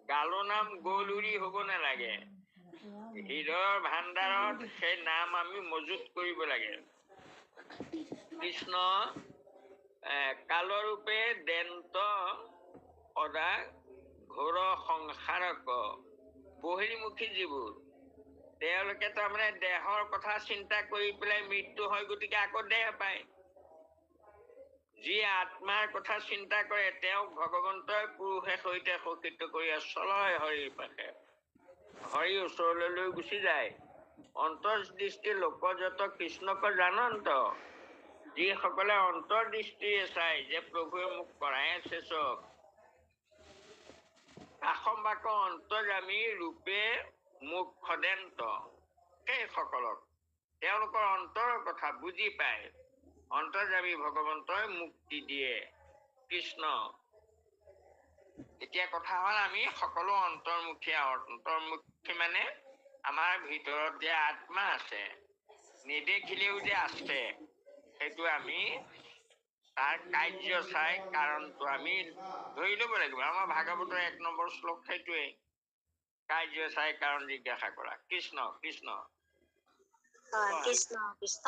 গালনাম গৌলুৰী হব নালাগে। হৃদয়ৰ ভাণ্ডাৰত সেই নাম আমি মজুত কৰিব লাগে। কৃষ্ণ কালৰূপে দেন্ত সদা ঘোৰ সংসাৰক। বহিৰ্মুখী যিবোৰ, তেওঁলোকে তাৰমানে দেহৰ কথা চিন্তা কৰি পেলাই মৃত্যু হয়, গতিকে আকৌ দেহ পায়। যি আত্মাৰ কথা চিন্তা কৰে তেওঁক ভগৱন্তই পুৰুষে সৈতে সৌখিত কৰি চলয় হৰিৰ পাশে। হৰি ওচৰলৈ লৈ গুচি যায়। অন্তৰ্দৃষ্টি লোকজত কৃষ্ণক জানন্ত। যিসকলে অন্তৰ্দৃষ্টিৰে চাই যে প্ৰভুৱে মোক কৰাই আছে চব, কাষম্বাক অন্তৰ্যামী ৰূপে মোক খদেন্ত, সেইসকলক তেওঁলোকৰ অন্তৰৰ কথা বুজি পায় অন্তৰ্যামী ভগৱন্তই মুক্তি দিয়ে। কৃষ্ণ। এতিয়া কথা হল আমি সকলো অন্তৰ্মুখী মানে আমাৰ ভিতৰত যে আত্মা আছে, নেদেখিলেও যে আছে, সেইটো আমি তাৰ কাৰ্য চাই কাৰণটো আমি ধৰি লব লাগিব। আমাৰ ভাগৱতৰ 1 নম্বৰ শ্লোক সেইটোৱে, কাৰ্য চাই কাৰণ জিজ্ঞাসা কৰা। কৃষ্ণ কৃষ্ণ। কৃষ্ণ কৃষ্ণ।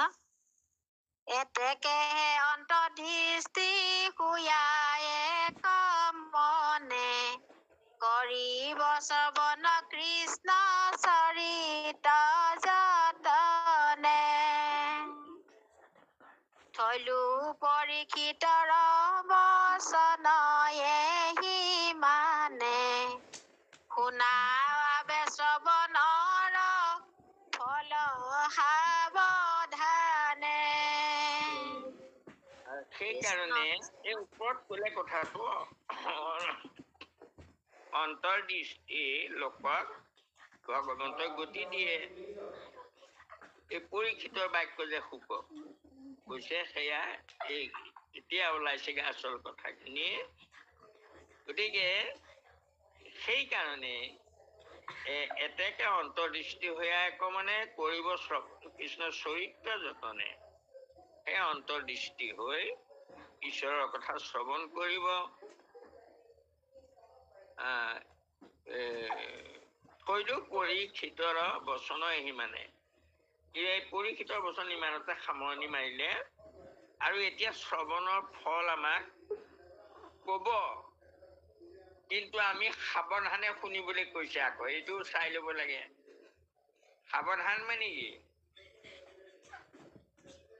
এতেকেহে অন্তৰ্দৃষ্টি শুয়াই এক মনে, কৰিব শ্ৰৱণ কৃষ্ণ চৰিত যতনে। থৈলো পৰীক্ষিতৰ বচন এহি মানে, শুনা বাবে শ্ৰৱণ সেইকাৰণে এই ওপৰত ক'লে কথাটো অন্তৰ্দৃষ্টি লোকক ভগৱন্তই গতি দিয়ে। এই পৰীক্ষিতৰ বাক্য যে শুক কৈছে সেয়া এই এতিয়া ওলাইছেগে আচল কথাখিনি। গতিকে সেইকাৰণে এতেকে অন্তৰ্দৃষ্টি হৈ আকৌ মানে কৰিব কৃষ্ণৰ চৰিত্ৰ যতনে সেই অন্তৰ্দৃষ্টি হৈ ঈশ্বৰৰ কথা শ্ৰৱণ কৰিব। থৈলো পৰীক্ষিতৰ বচন ইমানে। এই পৰীক্ষিতৰ বচন ইমানতে সামৰণি মাৰিলে আৰু এতিয়া শ্ৰৱণৰ ফল আমাক কব, কিন্তু আমি সাৱধানে শুনিবলৈ কৈছে। আকৌ এইটো চাই লব লাগে। সাৱধান মানে কি?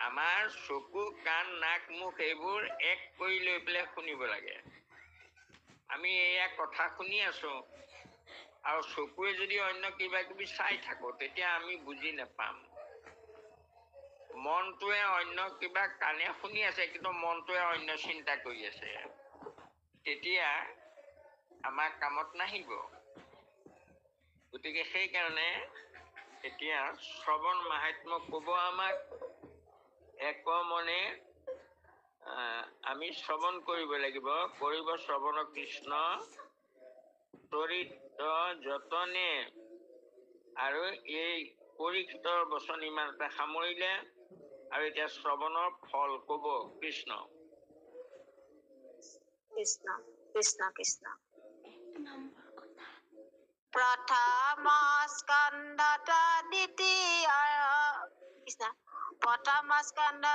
আমাৰ চকু কাণ নাক মুখ এইবোৰ এক কৰি লৈ পেলাই শুনিব লাগে। আমি এয়া কথা শুনি আছো আৰু চকুৱে যদি অন্য কিবা কিবি চাই থাকো তেতিয়া আমি বুজি নাপাম। মনটোৱে অন্য কিবা কাণে শুনি আছে কিন্তু মনটোৱে অন্য চিন্তা কৰি আছে, তেতিয়া আমাৰ কামত নাহিব। গতিকে সেইকাৰণে এতিয়া শ্ৰৱণ মাহাত্ম্য কব আমাক। এক মনে আমি শ্ৰৱণ কৰিব লাগিব। কৰিব শ্ৰৱণ কৃষ্ণ চৰিত্ৰ যতনে। আৰু এই পৰীক্ষিতৰ বচন ইমানতে সামৰিলে আৰু এতিয়া শ্ৰৱণৰ ফল কব কৃষ্ণ। কৃষ্ণ কৃষ্ণ কৃষ্ণ। প্ৰথম স্কন্ধত দ্বিতীয় কৃষ্ণ। প্ৰথম স্কন্ধ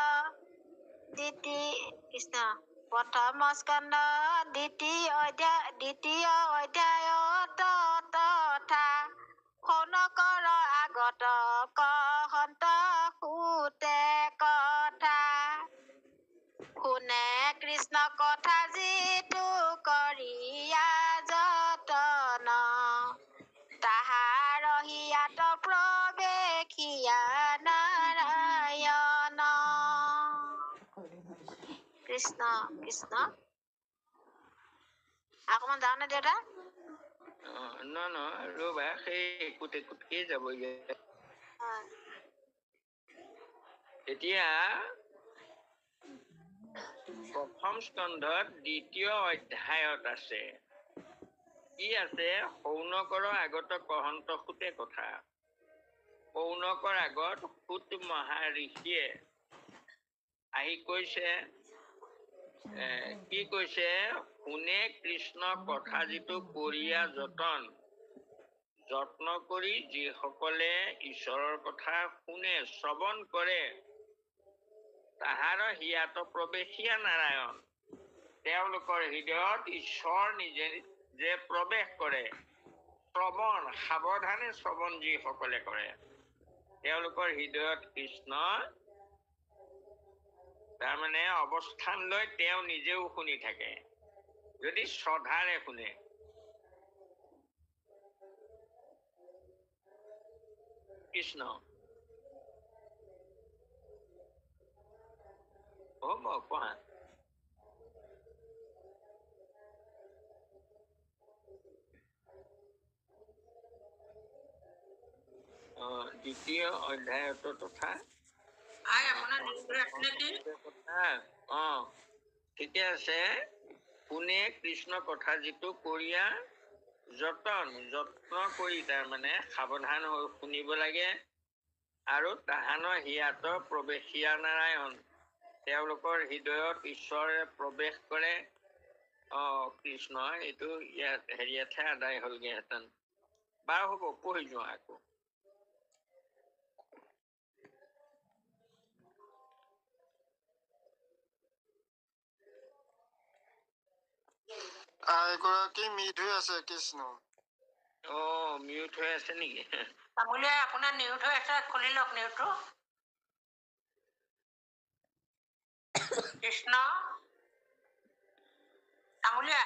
কৃষ্ণ। প্ৰথম স্কন্ধ দ্বিতীয় অধ্যায়ত তথা শৌনকৰ আগত কহন্ত সুতে কথা। শুনে কৃষ্ণ কথা যিটো কৰিয়া যতন, তাহাৰ হিয়াত প্ৰৱেশিয়া নাৰায়ণ। কৃষ্ণ কৃষ্ণ। অকমান যাওঁ নে দেউতা? ৰবা, সেই একোটকেই যাব ইয়াত। এতিয়া প্ৰথম স্কন্ধত দ্বিতীয় অধ্যায়ত আছে। কি আছে? শৌনকৰ আগত কহন্ত সুতে কথা। শৌনকৰ আগত সুত মহাঋষিয়ে আহি কৈছে, কি কৈছে? শুনে কৃষ্ণ কথা যিটো কৰিয়া যত্ন কৰি যিসকলে ঈশ্বৰৰ কথা শুনে শ্ৰৱণ কৰে, তাহাৰ হিয়াত প্ৰৱেশিয়া নাৰায়ণ। তেওঁলোকৰ হৃদয়ত ঈশ্বৰ নিজে যে প্ৰৱেশ কৰে। শ্ৰৱণ সাৱধানে শ্ৰৱণ যিসকলে কৰে তেওঁলোকৰ হৃদয়ত কৃষ্ণ তাৰমানে অৱস্থান লৈ তেওঁ নিজেও শুনি থাকে, যদি শ্ৰদ্ধাৰে শুনে। কৃষ্ণ হ'ব পঢ়া। দ্বিতীয় অধ্যায়ত তথা ঠিকে আছে। শুনে কৃষ্ণ কথা যিটো কৰিয়া যত্ন কৰি তাৰমানে সাৱধান হৈ শুনিব লাগে। আৰু তাহানৰ হিয়াত প্ৰৱেশিয়া নাৰায়ণ, তেওঁলোকৰ হৃদয়ত ঈশ্বৰে প্ৰৱেশ কৰে। কৃষ্ণ এইটো ইয়াত হেৰিয়াতহে আদায় হলগেহেঁতেন। বাৰু হ'ব, পঢ়ি যোৱা আকৌ। এগৰাকী মিউট হৈ আছে কৃষ্ণ। মিউট হৈ আছে নেকি? তামুলীয়া আপোনাৰ নিউট হৈ আছে, খুলি লওক নিউটটো। কৃষ্ণ তামুলীয়া